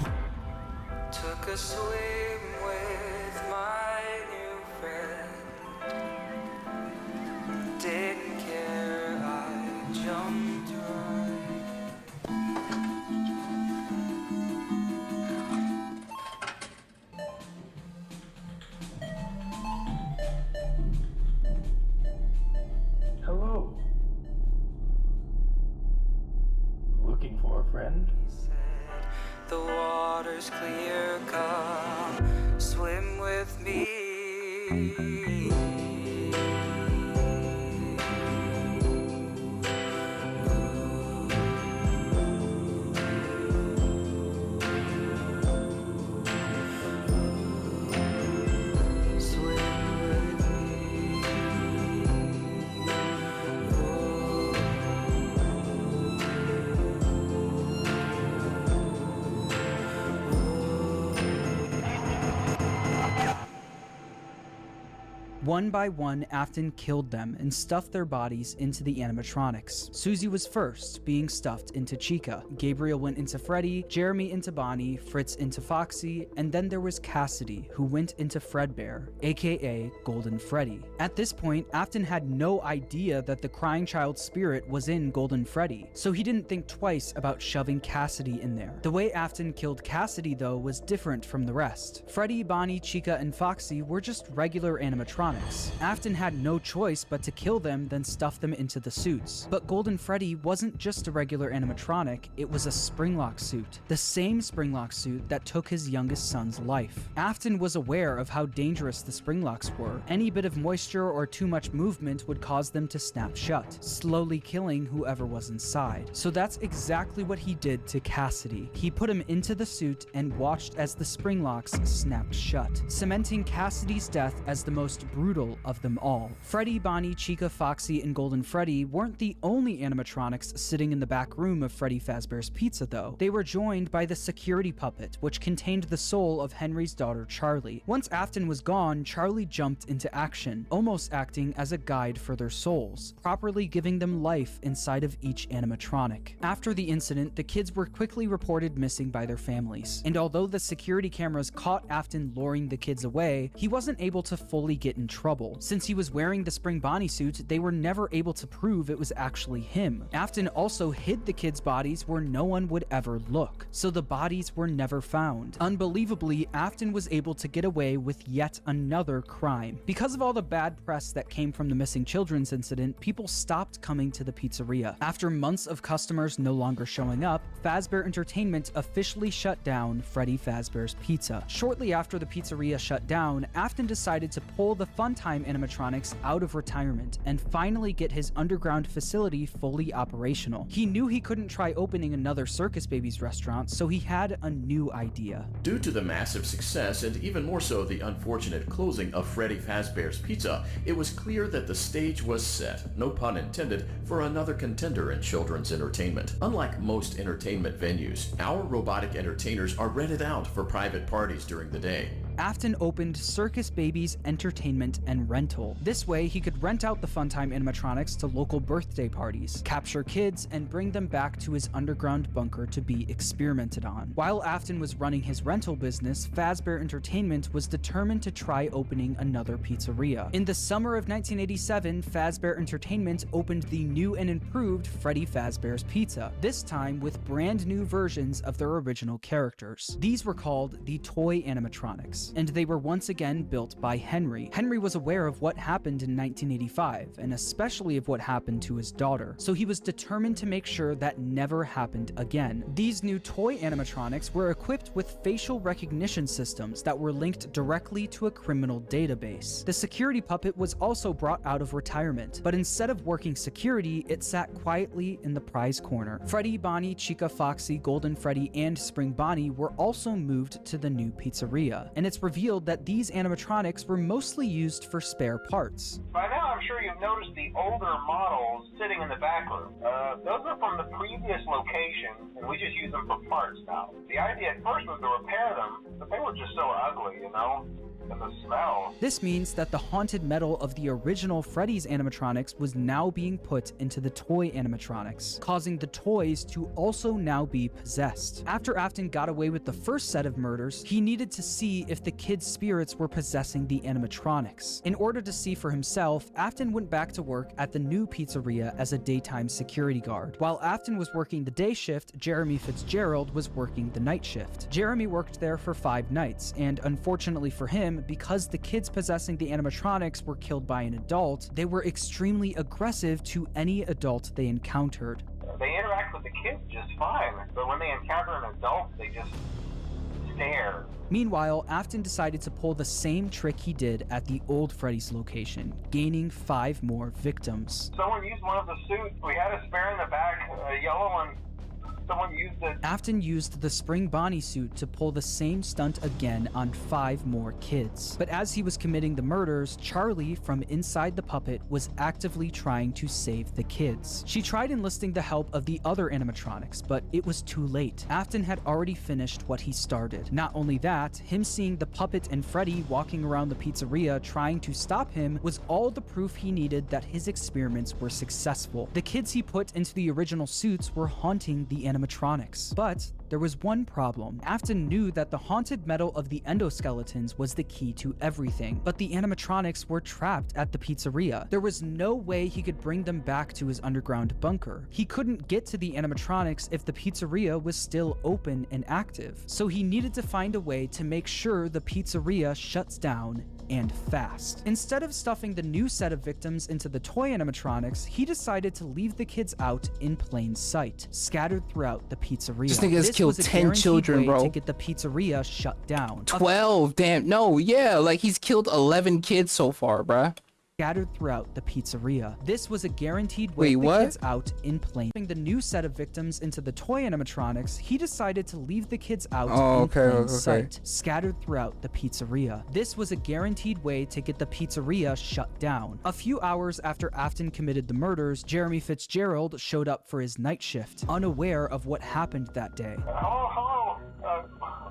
[SPEAKER 11] Took a swim with my new friend. Didn't care, I jumped right.
[SPEAKER 12] Hello. Looking for a friend?
[SPEAKER 11] The water's clear, come swim with me.
[SPEAKER 3] One by one, Afton killed them and stuffed their bodies into the animatronics. Susie was first, being stuffed into Chica. Gabriel went into Freddy, Jeremy into Bonnie, Fritz into Foxy, and then there was Cassidy, who went into Fredbear, aka Golden Freddy. At this point, Afton had no idea that the crying child spirit was in Golden Freddy, so he didn't think twice about shoving Cassidy in there. The way Afton killed Cassidy, though, was different from the rest. Freddy, Bonnie, Chica, and Foxy were just regular animatronics. Afton had no choice but to kill them, then stuff them into the suits. But Golden Freddy wasn't just a regular animatronic, it was a springlock suit. The same springlock suit that took his youngest son's life. Afton was aware of how dangerous the springlocks were. Any bit of moisture or too much movement would cause them to snap shut, slowly killing whoever was inside. So that's exactly what he did to Cassidy. He put him into the suit and watched as the springlocks snapped shut, cementing Cassidy's death as the most brutal of them all. Freddy, Bonnie, Chica, Foxy, and Golden Freddy weren't the only animatronics sitting in the back room of Freddy Fazbear's Pizza, though. They were joined by the security puppet, which contained the soul of Henry's daughter, Charlie. Once Afton was gone, Charlie jumped into action, almost acting as a guide for their souls, properly giving them life inside of each animatronic. After the incident, the kids were quickly reported missing by their families, and although the security cameras caught Afton luring the kids away, he wasn't able to fully get in trouble. Since he was wearing the Spring Bonnie suit, they were never able to prove it was actually him. Afton also hid the kids' bodies where no one would ever look, so the bodies were never found. Unbelievably, Afton was able to get away with yet another crime. Because of all the bad press that came from the missing children's incident, people stopped coming to the pizzeria. After months of customers no longer showing up, Fazbear Entertainment officially shut down Freddy Fazbear's Pizza. Shortly after the pizzeria shut down, Afton decided to pull the Funtime animatronics out of retirement and finally get his underground facility fully operational. He knew he couldn't try opening another Circus Babies restaurant, so he had a new idea.
[SPEAKER 13] Due to the massive success and even more so the unfortunate closing of Freddy Fazbear's Pizza, it was clear that the stage was set, no pun intended, for another contender in children's entertainment. Unlike most entertainment venues, our robotic entertainers are rented out for private parties during the day.
[SPEAKER 3] Afton opened Circus Babies Entertainment and Rental. This way, he could rent out the Funtime animatronics to local birthday parties, capture kids, and bring them back to his underground bunker to be experimented on. While Afton was running his rental business, Fazbear Entertainment was determined to try opening another pizzeria. In the summer of 1987, Fazbear Entertainment opened the new and improved Freddy Fazbear's Pizza, this time with brand new versions of their original characters. These were called the Toy Animatronics, and they were once again built by Henry. Henry was aware of what happened in 1985, and especially of what happened to his daughter, so he was determined to make sure that never happened again. These new toy animatronics were equipped with facial recognition systems that were linked directly to a criminal database. The security puppet was also brought out of retirement, but instead of working security, it sat quietly in the prize corner. Freddy, Bonnie, Chica, Foxy, Golden Freddy, and Spring Bonnie were also moved to the new pizzeria, and it's revealed that these animatronics were mostly used for spare parts.
[SPEAKER 4] By now, I'm sure you've noticed the older models sitting in the back room. Those are from the previous location, and we just use them for parts now. The idea at first was to repair them, but they were just so ugly, you know? And the smell.
[SPEAKER 3] This means that the haunted metal of the original Freddy's animatronics was now being put into the toy animatronics, causing the toys to also now be possessed. After Afton got away with the first set of murders, he needed to see if the kids' spirits were possessing the animatronics. In order to see for himself, Afton went back to work at the new pizzeria as a daytime security guard. While Afton was working the day shift, Jeremy Fitzgerald was working the night shift. Jeremy worked there for 5 nights, and unfortunately for him, because the kids possessing the animatronics were killed by an adult, they were extremely aggressive to any adult they encountered.
[SPEAKER 4] They interact with the kids just fine, but when they encounter an adult, they just stare.
[SPEAKER 3] Meanwhile, Afton decided to pull the same trick he did at the old Freddy's location, gaining 5 more victims.
[SPEAKER 4] Someone used one of the suits. We had a spare in the back, a yellow one. Someone used it.
[SPEAKER 3] Afton used the Spring Bonnie suit to pull the same stunt again on 5 more kids. But as he was committing the murders, Charlie, from inside the puppet, was actively trying to save the kids. She tried enlisting the help of the other animatronics, but it was too late. Afton had already finished what he started. Not only that, him seeing the puppet and Freddy walking around the pizzeria trying to stop him was all the proof he needed that his experiments were successful. The kids he put into the original suits were haunting the animatronics. But there was one problem. Afton knew that the haunted metal of the endoskeletons was the key to everything, but the animatronics were trapped at the pizzeria. There was no way he could bring them back to his underground bunker. He couldn't get to the animatronics if the pizzeria was still open and active, so he needed to find a way to make sure the pizzeria shuts down and fast. Instead of stuffing the new set of victims into the toy animatronics, he decided to leave the kids out in plain sight, scattered throughout the pizzeria.
[SPEAKER 1] This nigga has killed 10 children, bro.
[SPEAKER 3] To get the pizzeria shut down.
[SPEAKER 1] 12, damn. No, yeah, like he's killed 11 kids so far, bruh.
[SPEAKER 3] Scattered throughout the pizzeria. This was a guaranteed way to get the kids out in plain. The new set of victims into the toy animatronics, he decided to leave the kids out in plain sight, scattered throughout the pizzeria. This was a guaranteed way to get the pizzeria shut down. A few hours after Afton committed the murders, Jeremy Fitzgerald showed up for his night shift, unaware of what happened that day.
[SPEAKER 4] Hello.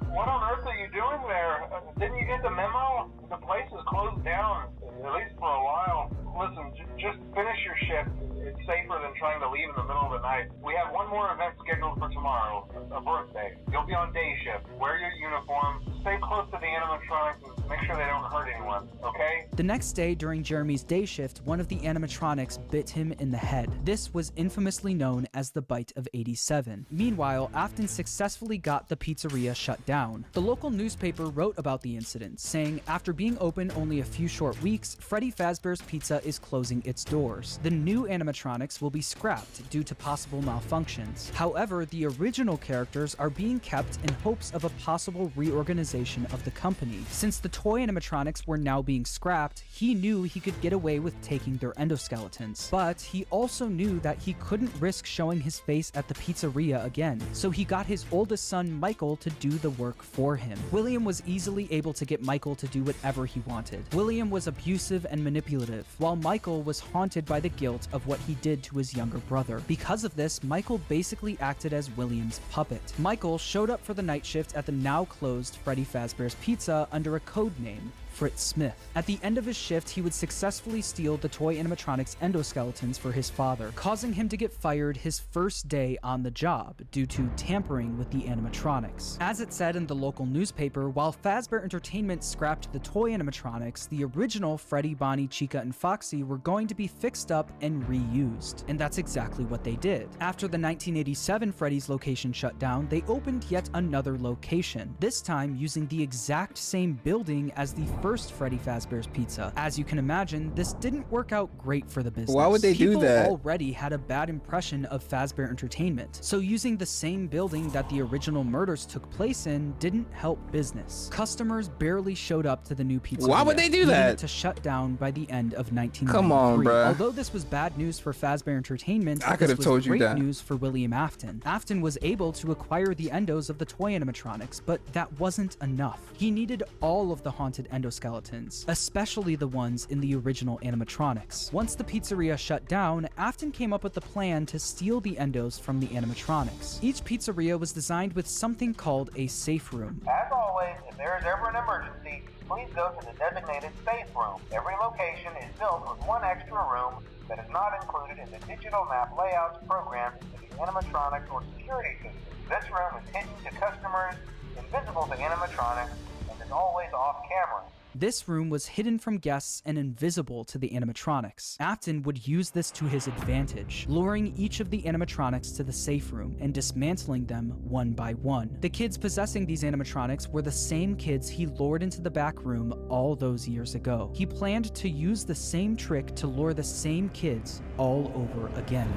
[SPEAKER 4] What on earth are you doing there? Didn't you get the memo? The place is closed down, at least for a while. Listen, just finish your shift. It's safer than trying to leave in the middle of the night. We have one more event scheduled for tomorrow, a birthday. You'll be on day shift. Wear your uniform. Stay close to the animatronics and make sure they don't hurt anyone, okay?
[SPEAKER 3] The next day, during Jeremy's day shift, one of the animatronics bit him in the head. This was infamously known as the Bite of 87. Meanwhile, Afton successfully got the pizzeria shut down. The local newspaper wrote about the incident, saying, after being open only a few short weeks, Freddy Fazbear's Pizza is closing its doors. The new animatronics will be scrapped due to possible malfunctions. However, the original characters are being kept in hopes of a possible reorganization of the company, since the toy animatronics were were now being scrapped, he knew he could get away with taking their endoskeletons. But he also knew that he couldn't risk showing his face at the pizzeria again, so he got his oldest son Michael to do the work for him. William was easily able to get Michael to do whatever he wanted. William was abusive and manipulative, while Michael was haunted by the guilt of what he did to his younger brother. Because of this, Michael basically acted as William's puppet. Michael showed up for the night shift at the now closed Freddy Fazbear's Pizza under a code name, Fritz Smith. At the end of his shift, he would successfully steal the toy animatronics endoskeletons for his father, causing him to get fired his first day on the job due to tampering with the animatronics. As it said in the local newspaper, while Fazbear Entertainment scrapped the toy animatronics, the original Freddy, Bonnie, Chica, and Foxy were going to be fixed up and reused. And that's exactly what they did. After the 1987 Freddy's location shut down, they opened yet another location, this time using the exact same building as the first Freddy Fazbear's Pizza. As you can imagine, this didn't work out great for the business.
[SPEAKER 1] Why would they do that?
[SPEAKER 3] People already had a bad impression of Fazbear Entertainment, so using the same building that the original murders took place in didn't help business. Customers barely showed up to the new pizzeria.
[SPEAKER 1] Why would they do that?
[SPEAKER 3] It to shut down by the end of 1993.
[SPEAKER 1] Come on, bruh.
[SPEAKER 3] Although this was bad news for Fazbear Entertainment,
[SPEAKER 1] I could have told you
[SPEAKER 3] great
[SPEAKER 1] that.
[SPEAKER 3] news for William Afton. Afton was able to acquire the endos of the toy animatronics, but that wasn't enough. He needed all of the haunted endoskeletons, especially the ones in the original animatronics. Once the pizzeria shut down, Afton came up with a plan to steal the endos from the animatronics. Each pizzeria was designed with something called a safe room.
[SPEAKER 4] As always, if there is ever an emergency, please go to the designated safe room. Every location is built with one extra room that is not included in the digital map layouts programmed into the animatronics or security system. This room is hidden to customers, invisible to animatronics, and is always off camera.
[SPEAKER 3] This room was hidden from guests and invisible to the animatronics. Afton would use this to his advantage, luring each of the animatronics to the safe room and dismantling them one by one. The kids possessing these animatronics were the same kids he lured into the back room all those years ago. He planned to use the same trick to lure the same kids all over again.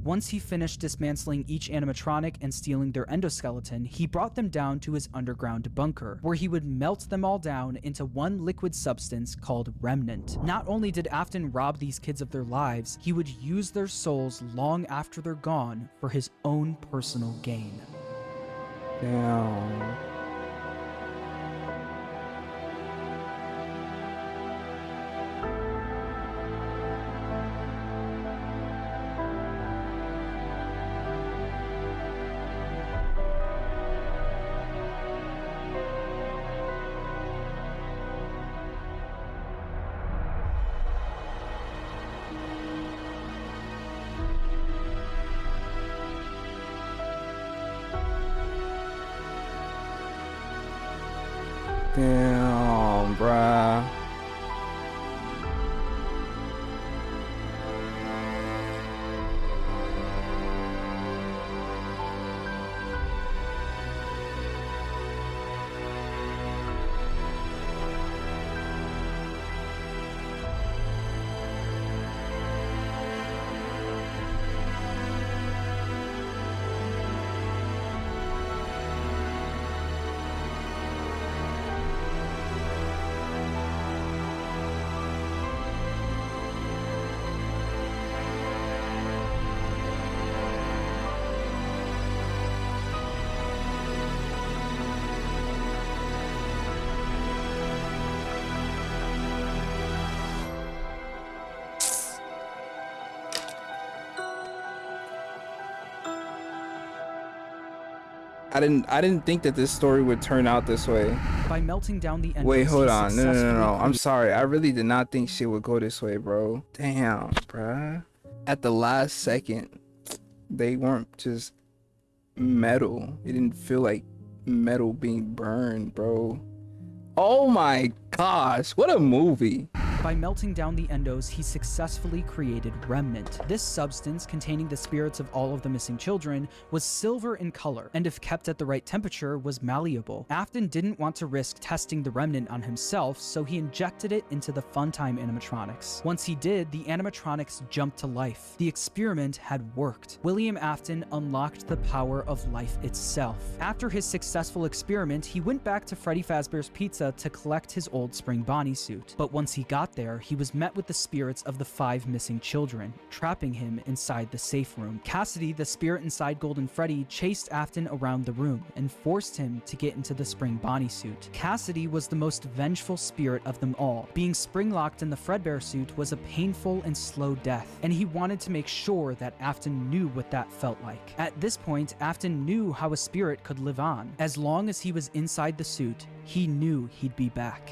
[SPEAKER 3] Once he finished dismantling each animatronic and stealing their endoskeleton, he brought them down to his underground bunker, where he would melt them all down into one liquid substance called Remnant. Not only did Afton rob these kids of their lives, he would use their souls long after they're gone for his own personal gain.
[SPEAKER 1] Damn. Damn, bruh. I didn't think that this story would turn out this way.
[SPEAKER 3] By melting down the endos,
[SPEAKER 1] Wait, hold on. No. I'm sorry. I really did not think shit would go this way, bro. Damn, bruh. At the last second, they weren't just metal. It didn't feel like metal being burned, bro. Oh my gosh, what a movie.
[SPEAKER 3] By melting down the endos, he successfully created Remnant. This substance, containing the spirits of all of the missing children, was silver in color, and if kept at the right temperature, was malleable. Afton didn't want to risk testing the Remnant on himself, so he injected it into the Funtime animatronics. Once he did, the animatronics jumped to life. The experiment had worked. William Afton unlocked the power of life itself. After his successful experiment, he went back to Freddy Fazbear's Pizza to collect his old Spring Bonnie suit. But once he got there, he was met with the spirits of the 5 missing children, trapping him inside the safe room. Cassidy, the spirit inside Golden Freddy, chased Afton around the room and forced him to get into the Spring Bonnie suit. Cassidy was the most vengeful spirit of them all. Being spring-locked in the Fredbear suit was a painful and slow death, and he wanted to make sure that Afton knew what that felt like. At this point, Afton knew how a spirit could live on. As long as he was inside the suit, he knew he'd be back.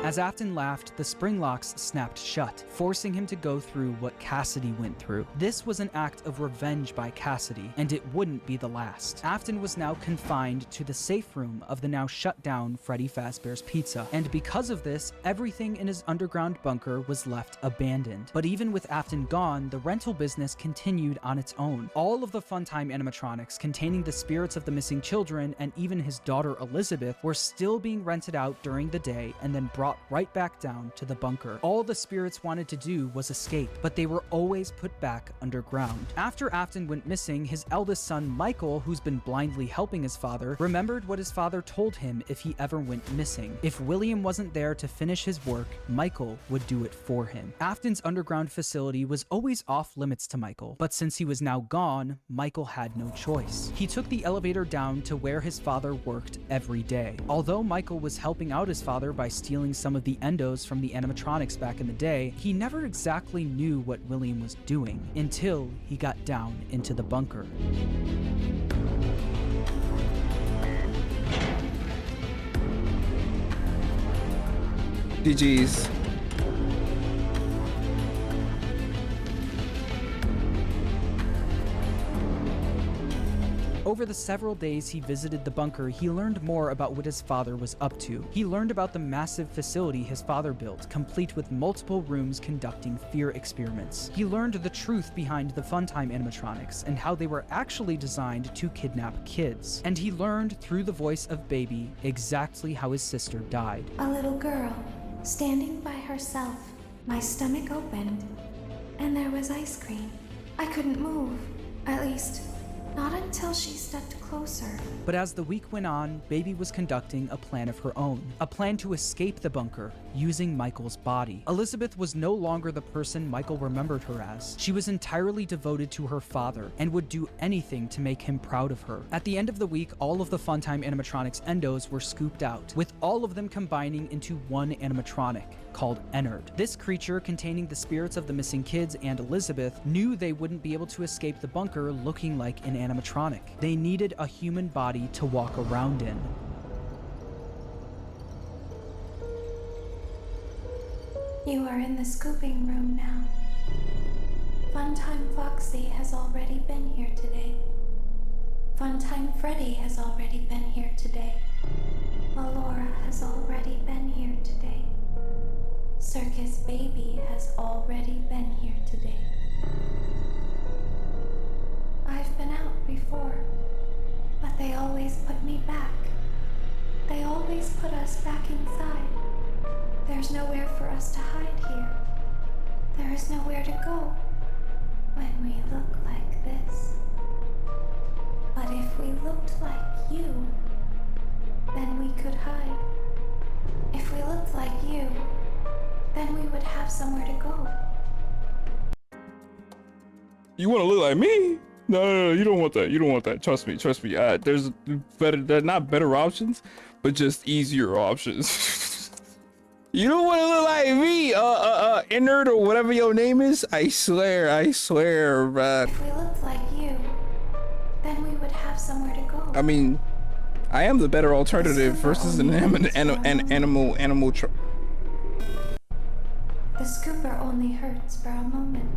[SPEAKER 3] As Afton laughed, the spring locks snapped shut, forcing him to go through what Cassidy went through. This was an act of revenge by Cassidy, and it wouldn't be the last. Afton was now confined to the safe room of the now shut down Freddy Fazbear's Pizza, and because of this, everything in his underground bunker was left abandoned. But even with Afton gone, the rental business continued on its own. All of the Funtime animatronics containing the spirits of the missing children and even his daughter Elizabeth were still being rented out during the day and then brought right back down to the bunker. All the spirits wanted to do was escape, but they were always put back underground. After Afton went missing, his eldest son Michael, who's been blindly helping his father, remembered what his father told him if he ever went missing. If William wasn't there to finish his work, Michael would do it for him. Afton's underground facility was always off limits to Michael, but since he was now gone, Michael had no choice. He took the elevator down to where his father worked every day. Although Michael was helping out his father by stealing some of the endos from the animatronics back in the day, he never exactly knew what William was doing until he got down into the bunker.
[SPEAKER 1] GG's.
[SPEAKER 3] Over the several days he visited the bunker, he learned more about what his father was up to. He learned about the massive facility his father built, complete with multiple rooms conducting fear experiments. He learned the truth behind the Funtime animatronics and how they were actually designed to kidnap kids. And he learned through the voice of Baby exactly how his sister died.
[SPEAKER 7] A little girl, standing by herself. My stomach opened, and there was ice cream. I couldn't move, at least not until she stepped closer.
[SPEAKER 3] But as the week went on, Baby was conducting a plan of her own, a plan to escape the bunker using Michael's body. Elizabeth was no longer the person Michael remembered her as. She was entirely devoted to her father and would do anything to make him proud of her. At the end of the week, all of the Funtime animatronics endos were scooped out, with all of them combining into one animatronic called Ennard. This creature, containing the spirits of the missing kids and Elizabeth, knew they wouldn't be able to escape the bunker looking like an animatronic. They needed a human body to walk around in.
[SPEAKER 7] You are in the scooping room now. Funtime Foxy has already been here today. Funtime Freddy has already been here today. Alora has already been here today. Circus Baby has already been here today. I've been out before, but they always put me back. They always put us back inside. There's nowhere for us to hide here. There is nowhere to go when we look like this. But if we looked like you, then we could hide. If we looked like you, Then we would have somewhere to go.
[SPEAKER 1] You want to look like me? No, you don't want that. You don't want that. Trust me. There's not better options, but just easier options. You don't want to look like me, Innerd or whatever your name is. I swear, bruh.
[SPEAKER 7] If we looked like you, then we would have somewhere to go.
[SPEAKER 1] I mean, I am the better alternative versus an animal.
[SPEAKER 7] The scooper only hurts for a moment.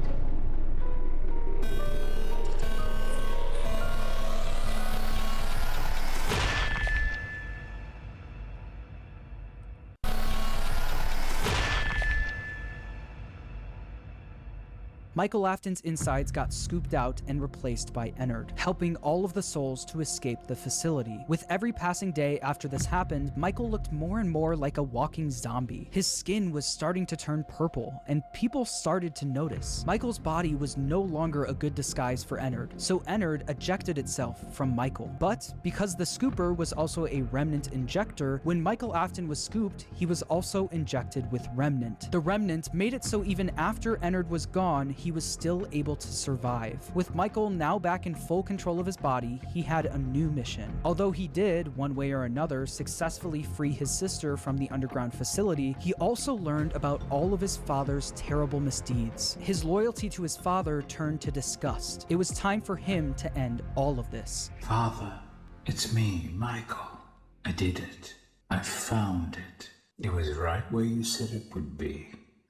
[SPEAKER 3] Michael Afton's insides got scooped out and replaced by Ennard, helping all of the souls to escape the facility. With every passing day after this happened, Michael looked more and more like a walking zombie. His skin was starting to turn purple, and people started to notice. Michael's body was no longer a good disguise for Ennard, so Ennard ejected itself from Michael. But because the scooper was also a remnant injector, when Michael Afton was scooped, he was also injected with remnant. The remnant made it so even after Ennard was gone, he was still able to survive. With Michael now back in full control of his body, he had a new mission. Although he did, one way or another, successfully free his sister from the underground facility, he also learned about all of his father's terrible misdeeds. His loyalty to his father turned to disgust. It was time for him to end all of this.
[SPEAKER 8] Father, it's me, Michael. I did it. I found it. It was right where you said it would be.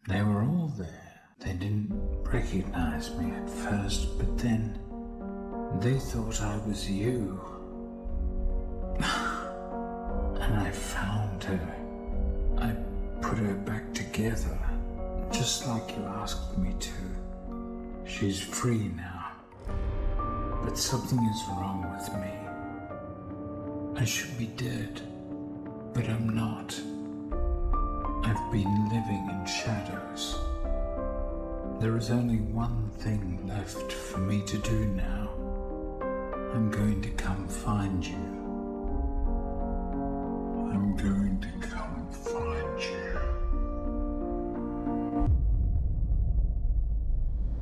[SPEAKER 8] They were all there. They didn't recognize me at first, but then they thought I was you. And I found her. I put her back together, just like you asked me to. She's free now. But something is wrong with me. I should be dead, but I'm not. I've been living in shadows. There is only one thing left for me to do now. I'm going to come find you. I'm going to come find you.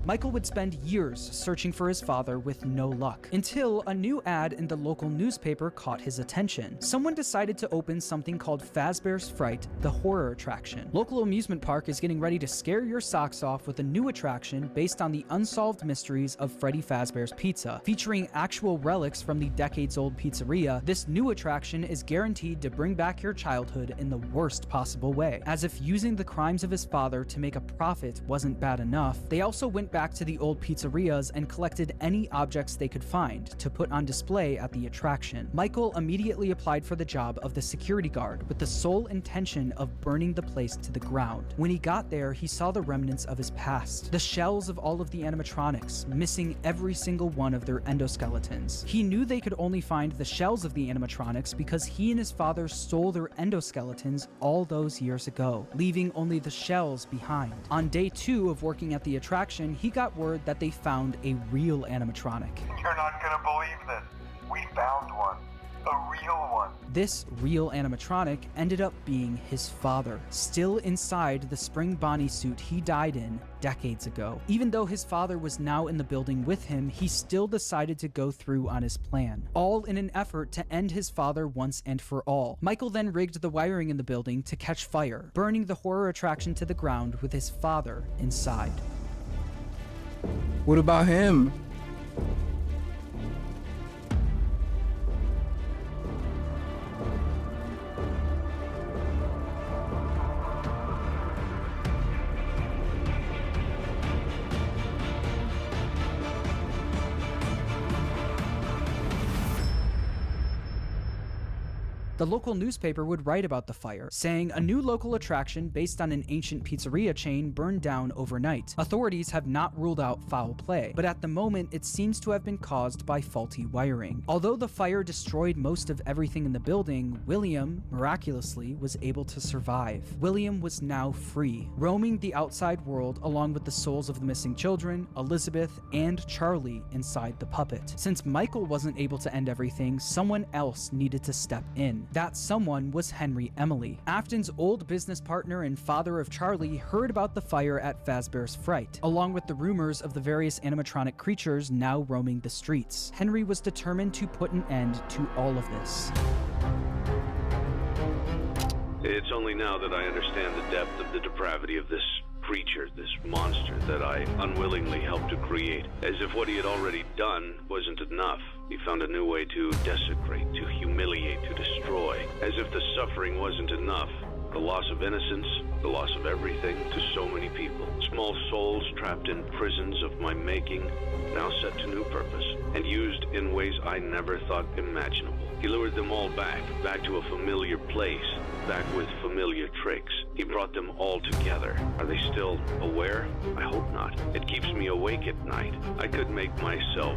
[SPEAKER 3] Michael would spend years searching for his father with no luck, until a new ad in the local newspaper caught his attention. Someone decided to open something called Fazbear's Fright, the horror attraction. Local amusement park is getting ready to scare your socks off with a new attraction based on the unsolved mysteries of Freddy Fazbear's Pizza. Featuring actual relics from the decades-old pizzeria, this new attraction is guaranteed to bring back your childhood in the worst possible way. As if using the crimes of his father to make a profit wasn't bad enough, they also went back to the old pizzerias and collected any objects they could find to put on display at the attraction. Michael immediately applied for the job of the security guard with the sole intention of burning the place to the ground. When he got there, he saw the remnants of his past, the shells of all of the animatronics, missing every single one of their endoskeletons. He knew they could only find the shells of the animatronics because he and his father stole their endoskeletons all those years ago, leaving only the shells behind. On day 2 of working at the attraction, he got word that they found a real animatronic.
[SPEAKER 4] You're not gonna believe this. We found one. A real one.
[SPEAKER 3] This real animatronic ended up being his father, still inside the Spring Bonnie suit he died in decades ago. Even though his father was now in the building with him, he still decided to go through on his plan, all in an effort to end his father once and for all. Michael then rigged the wiring in the building to catch fire, burning the horror attraction to the ground with his father inside.
[SPEAKER 1] What about him?
[SPEAKER 3] The local newspaper would write about the fire, saying a new local attraction based on an ancient pizzeria chain burned down overnight. Authorities have not ruled out foul play, but at the moment it seems to have been caused by faulty wiring. Although the fire destroyed most of everything in the building, William, miraculously, was able to survive. William was now free, roaming the outside world along with the souls of the missing children, Elizabeth, and Charlie inside the puppet. Since Michael wasn't able to end everything, someone else needed to step in. That someone was Henry Emily. Afton's old business partner and father of Charlie heard about the fire at Fazbear's Fright, along with the rumors of the various animatronic creatures now roaming the streets. Henry was determined to put an end to all of this.
[SPEAKER 2] It's only now that I understand the depth of the depravity of this creature, this monster that I unwillingly helped to create. As if what he had already done wasn't enough, he found a new way to desecrate, to humiliate, to destroy. As if the suffering wasn't enough, the loss of innocence, the loss of everything to so many people. Small souls trapped in prisons of my making, now set to new purpose, and used in ways I never thought imaginable. He lured them all back to a familiar place, back with familiar tricks. He brought them all together. Are they still aware? I hope not. It keeps me awake at night. I could make myself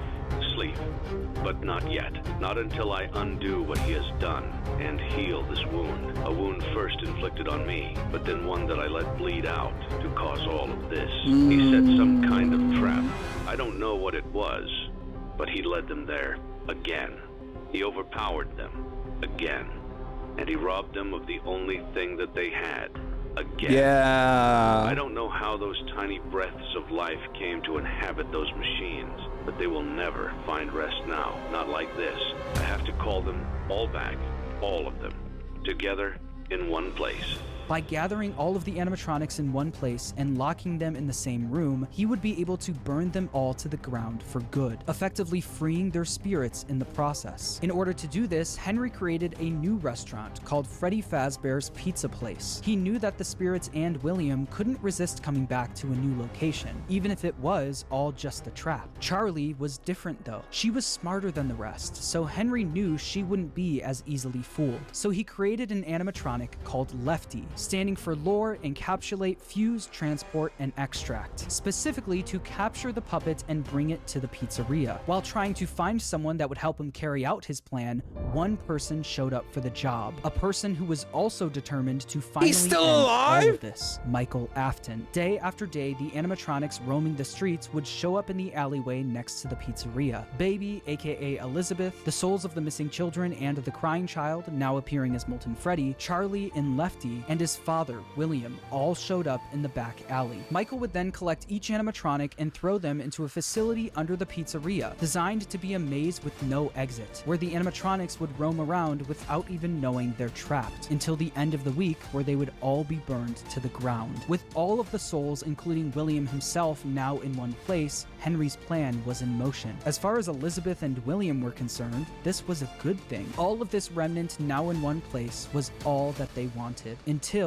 [SPEAKER 2] sleep, but not yet. Not until I undo what he has done and heal this wound. A wound first inflicted on me, but then one that I let bleed out to cause all of this. He set some kind of trap. I don't know what it was, but he led them there again. He overpowered them again. And he robbed them of the only thing that they had, again.
[SPEAKER 1] Yeah.
[SPEAKER 2] I don't know how those tiny breaths of life came to inhabit those machines, but they will never find rest now, not like this. I have to call them all back, all of them, together in one place.
[SPEAKER 3] By gathering all of the animatronics in one place and locking them in the same room, he would be able to burn them all to the ground for good, effectively freeing their spirits in the process. In order to do this, Henry created a new restaurant called Freddy Fazbear's Pizza Place. He knew that the spirits and William couldn't resist coming back to a new location, even if it was all just a trap. Charlie was different though. She was smarter than the rest, so Henry knew she wouldn't be as easily fooled. So he created an animatronic called Lefty, standing for Lure, Encapsulate, Fuse, Transport, and Extract, specifically to capture the puppet and bring it to the pizzeria. While trying to find someone that would help him carry out his plan, one person showed up for the job, a person who was also determined to finally end all of this, Michael Afton. Day after day, the animatronics roaming the streets would show up in the alleyway next to the pizzeria. Baby, aka Elizabeth, the souls of the missing children and the crying child, now appearing as Molten Freddy, Charlie and Lefty, and his father, William, all showed up in the back alley. Michael would then collect each animatronic and throw them into a facility under the pizzeria, designed to be a maze with no exit, where the animatronics would roam around without even knowing they're trapped, until the end of the week, where they would all be burned to the ground. With all of the souls, including William himself, now in one place, Henry's plan was in motion. As far as Elizabeth and William were concerned, this was a good thing. All of this remnant now in one place was all that they wanted, until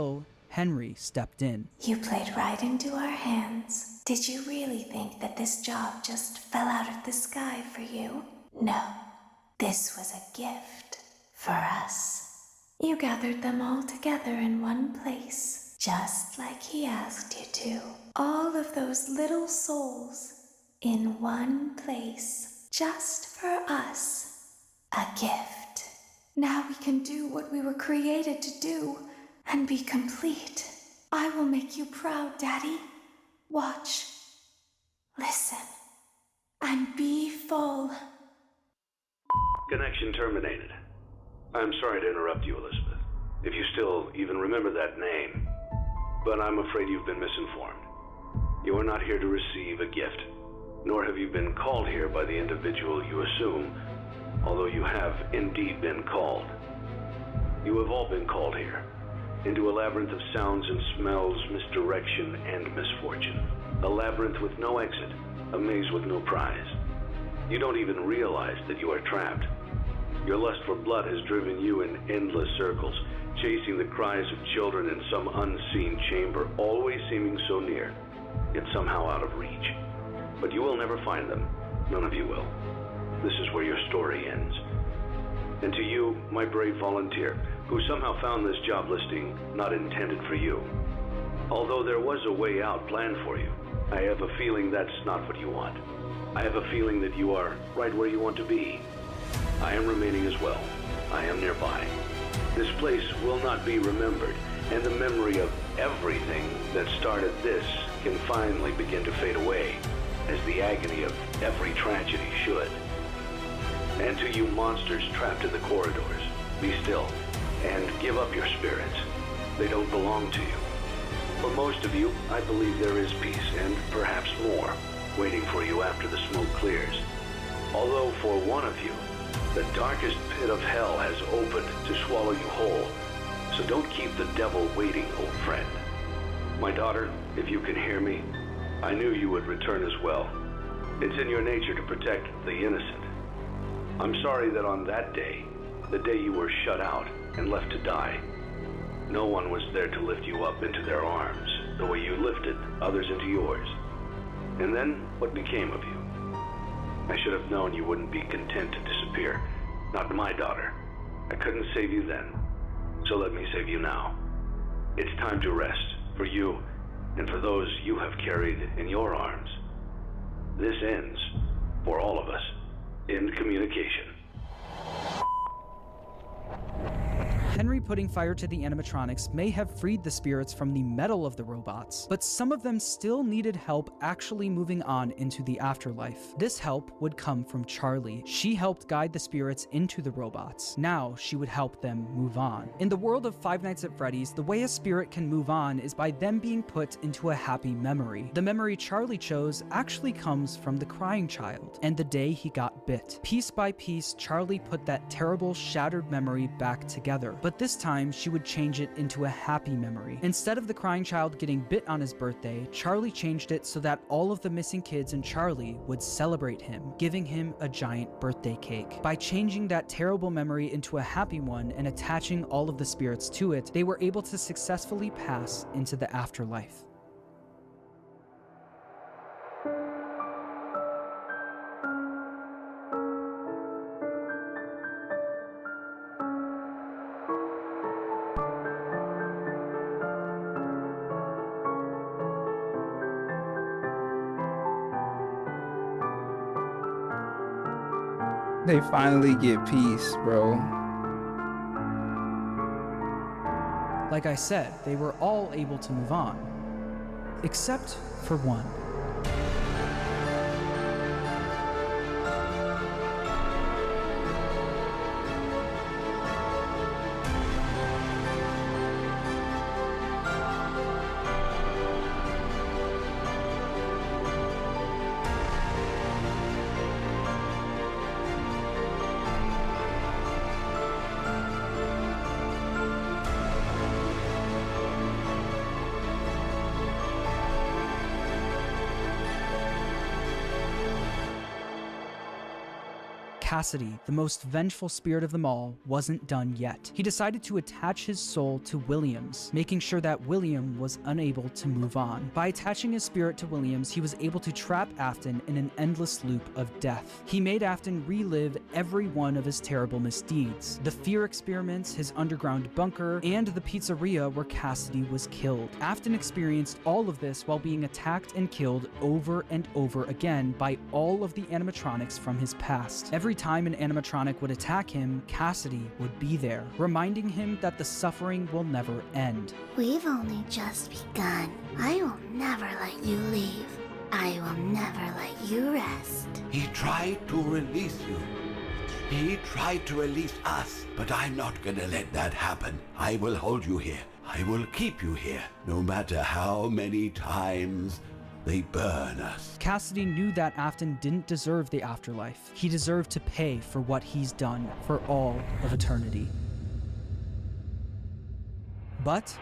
[SPEAKER 3] Henry stepped in.
[SPEAKER 7] You played right into our hands. Did you really think that this job just fell out of the sky for you? No, this was a gift for us. You gathered them all together in one place, just like he asked you to. All of those little souls in one place, just for us. A gift. Now we can do what we were created to do and be complete. I will make you proud, Daddy. Watch, listen, and be full.
[SPEAKER 2] Connection terminated. I'm sorry to interrupt you, Elizabeth, if you still even remember that name, but I'm afraid you've been misinformed. You are not here to receive a gift, nor have you been called here by the individual you assume, although you have indeed been called. You have all been called here, into a labyrinth of sounds and smells, misdirection, and misfortune. A labyrinth with no exit, a maze with no prize. You don't even realize that you are trapped. Your lust for blood has driven you in endless circles, chasing the cries of children in some unseen chamber, always seeming so near, yet somehow out of reach. But you will never find them. None of you will. This is where your story ends. And to you, my brave volunteer, who somehow found this job listing not intended for you. Although there was a way out planned for you, I have a feeling that's not what you want. I have a feeling that you are right where you want to be. I am remaining as well. I am nearby. This place will not be remembered, and the memory of everything that started this can finally begin to fade away, as the agony of every tragedy should. And to you monsters trapped in the corridors, be still. and give up your spirits. They don't belong to you. For most of you, I believe there is peace, and perhaps more, waiting for you after the smoke clears. Although for one of you, the darkest pit of hell has opened to swallow you whole. So don't keep the devil waiting, old friend. My daughter, if you can hear me, I knew you would return as well. It's in your nature to protect the innocent. I'm sorry that on that day, the day you were shut out and left to die, no one was there to lift you up into their arms, the way you lifted others into yours. And then, what became of you? I should have known you wouldn't be content to disappear. Not my daughter. I couldn't save you then, so let me save you now. It's time to rest, for you, and for those you have carried in your arms. This ends, for all of us, in communication.
[SPEAKER 3] Henry putting fire to the animatronics may have freed the spirits from the metal of the robots, but some of them still needed help actually moving on into the afterlife. This help would come from Charlie. She helped guide the spirits into the robots. Now she would help them move on. In the world of Five Nights at Freddy's, the way a spirit can move on is by them being put into a happy memory. The memory Charlie chose actually comes from the crying child and the day he got bit. Piece by piece, Charlie put that terrible, shattered memory back together. But this time, she would change it into a happy memory. Instead of the crying child getting bit on his birthday, Charlie changed it so that all of the missing kids and Charlie would celebrate him, giving him a giant birthday cake. By changing that terrible memory into a happy one and attaching all of the spirits to it, they were able to successfully pass into the afterlife.
[SPEAKER 1] They finally get peace, bro.
[SPEAKER 3] Like I said, they were all able to move on, except for one. Cassidy, the most vengeful spirit of them all, wasn't done yet. He decided to attach his soul to Williams, making sure that William was unable to move on. By attaching his spirit to Williams, he was able to trap Afton in an endless loop of death. He made Afton relive every one of his terrible misdeeds. The fear experiments, his underground bunker, and the pizzeria where Cassidy was killed. Afton experienced all of this while being attacked and killed over and over again by all of the animatronics from his past. Every time an animatronic would attack him, Cassidy would be there, reminding him that the suffering will never end.
[SPEAKER 10] We've only just begun. I will never let you leave. I will never let you rest.
[SPEAKER 14] He tried to release you. He tried to release us, but I'm not gonna let that happen. I will hold you here. I will keep you here, no matter how many times they burn us.
[SPEAKER 3] Cassidy knew that Afton didn't deserve the afterlife. He deserved to pay for what he's done for all of eternity. But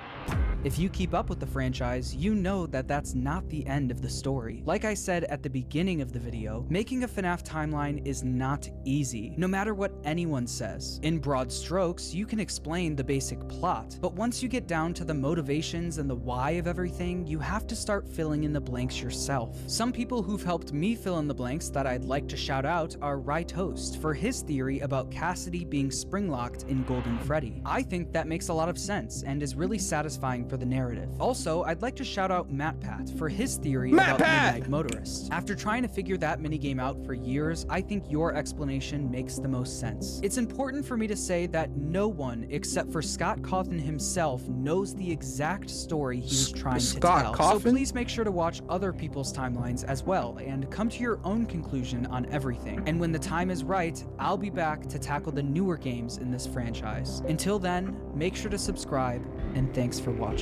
[SPEAKER 3] if you keep up with the franchise, you know that that's not the end of the story. Like I said at the beginning of the video, making a FNAF timeline is not easy, no matter what anyone says. In broad strokes, you can explain the basic plot, but once you get down to the motivations and the why of everything, you have to start filling in the blanks yourself. Some people who've helped me fill in the blanks that I'd like to shout out are Rytoast for his theory about Cassidy being springlocked in Golden Freddy. I think that makes a lot of sense and is really satisfying for the narrative. Also, I'd like to shout out MatPat for his theory about Midnight Motorist. After trying to figure that minigame out for years, I think your explanation makes the most sense. It's important for me to say that no one except for Scott Cawthon himself knows the exact story he was trying to tell. So please make sure to watch other people's timelines as well and come to your own conclusion on everything. And when the time is right, I'll be back to tackle the newer games in this franchise. Until then, make sure to subscribe, and thanks for watching.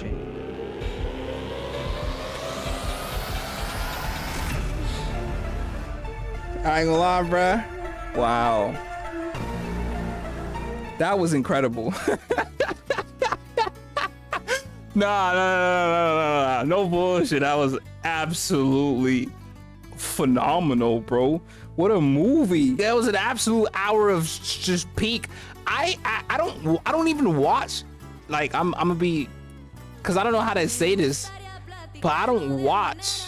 [SPEAKER 1] I ain't gonna lie, bruh. Wow. That was incredible. Nah, no bullshit. That was absolutely phenomenal, bro. What a movie. That was an absolute hour of just peak. I don't even watch, like, I'm gonna be, cause I don't know how to say this, but I don't watch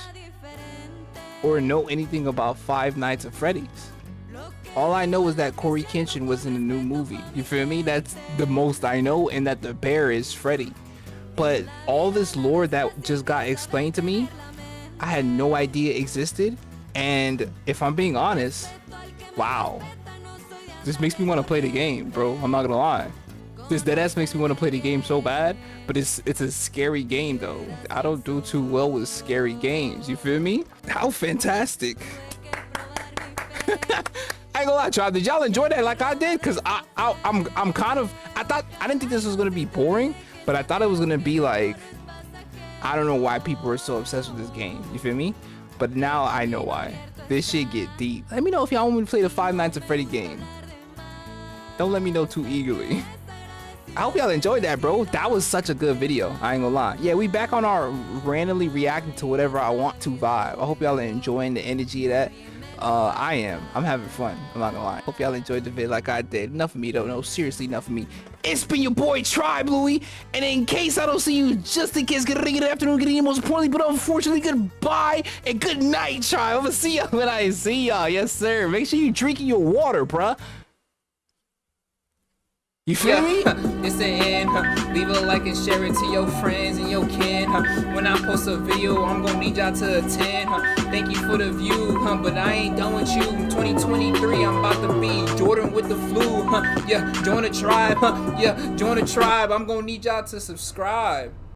[SPEAKER 1] or know anything about Five Nights at Freddy's. All I know is that Corey Kenshin was in a new movie. You feel me? That's the most I know, and that the bear is Freddy. But all this lore that just got explained to me, I had no idea existed. And if I'm being honest, wow. This makes me want to play the game, bro. I'm not gonna lie. This deadass makes me want to play the game so bad, but it's a scary game though. I don't do too well with scary games. You feel me? How fantastic. I ain't gonna lie, y'all. Did y'all enjoy that like I did? Cause I'm kind of, I didn't think this was gonna be boring, but I thought it was gonna be like, I don't know why people are so obsessed with this game. You feel me? But now I know why. This shit get deep. Let me know if y'all want me to play the Five Nights at Freddy game. Don't let me know too eagerly. I hope y'all enjoyed that, bro. That was such a good video. I ain't gonna lie. Yeah, we back on our randomly reacting to whatever I want to vibe. I hope y'all are enjoying the energy of that. I am. I'm having fun. I'm not gonna lie. Hope y'all enjoyed the video like I did. Enough of me though. No, seriously, enough of me. It's been your boy Tribe Louie, and in case I don't see you, just in case, good afternoon, good evening, most importantly, but unfortunately, goodbye and good night, Tribe. I'm gonna see y'all when I see y'all. Yes, sir. Make sure you drinking your water, bruh. You feel me?
[SPEAKER 15] It's the end. Leave a like and share it to your friends and your kin. When I post a video, I'm gonna need y'all to attend. Thank you for the view, but I ain't done with you. 2023, I'm about to be Jordan with the flu. Yeah, join the tribe. Yeah, join the tribe. I'm gonna need y'all to subscribe.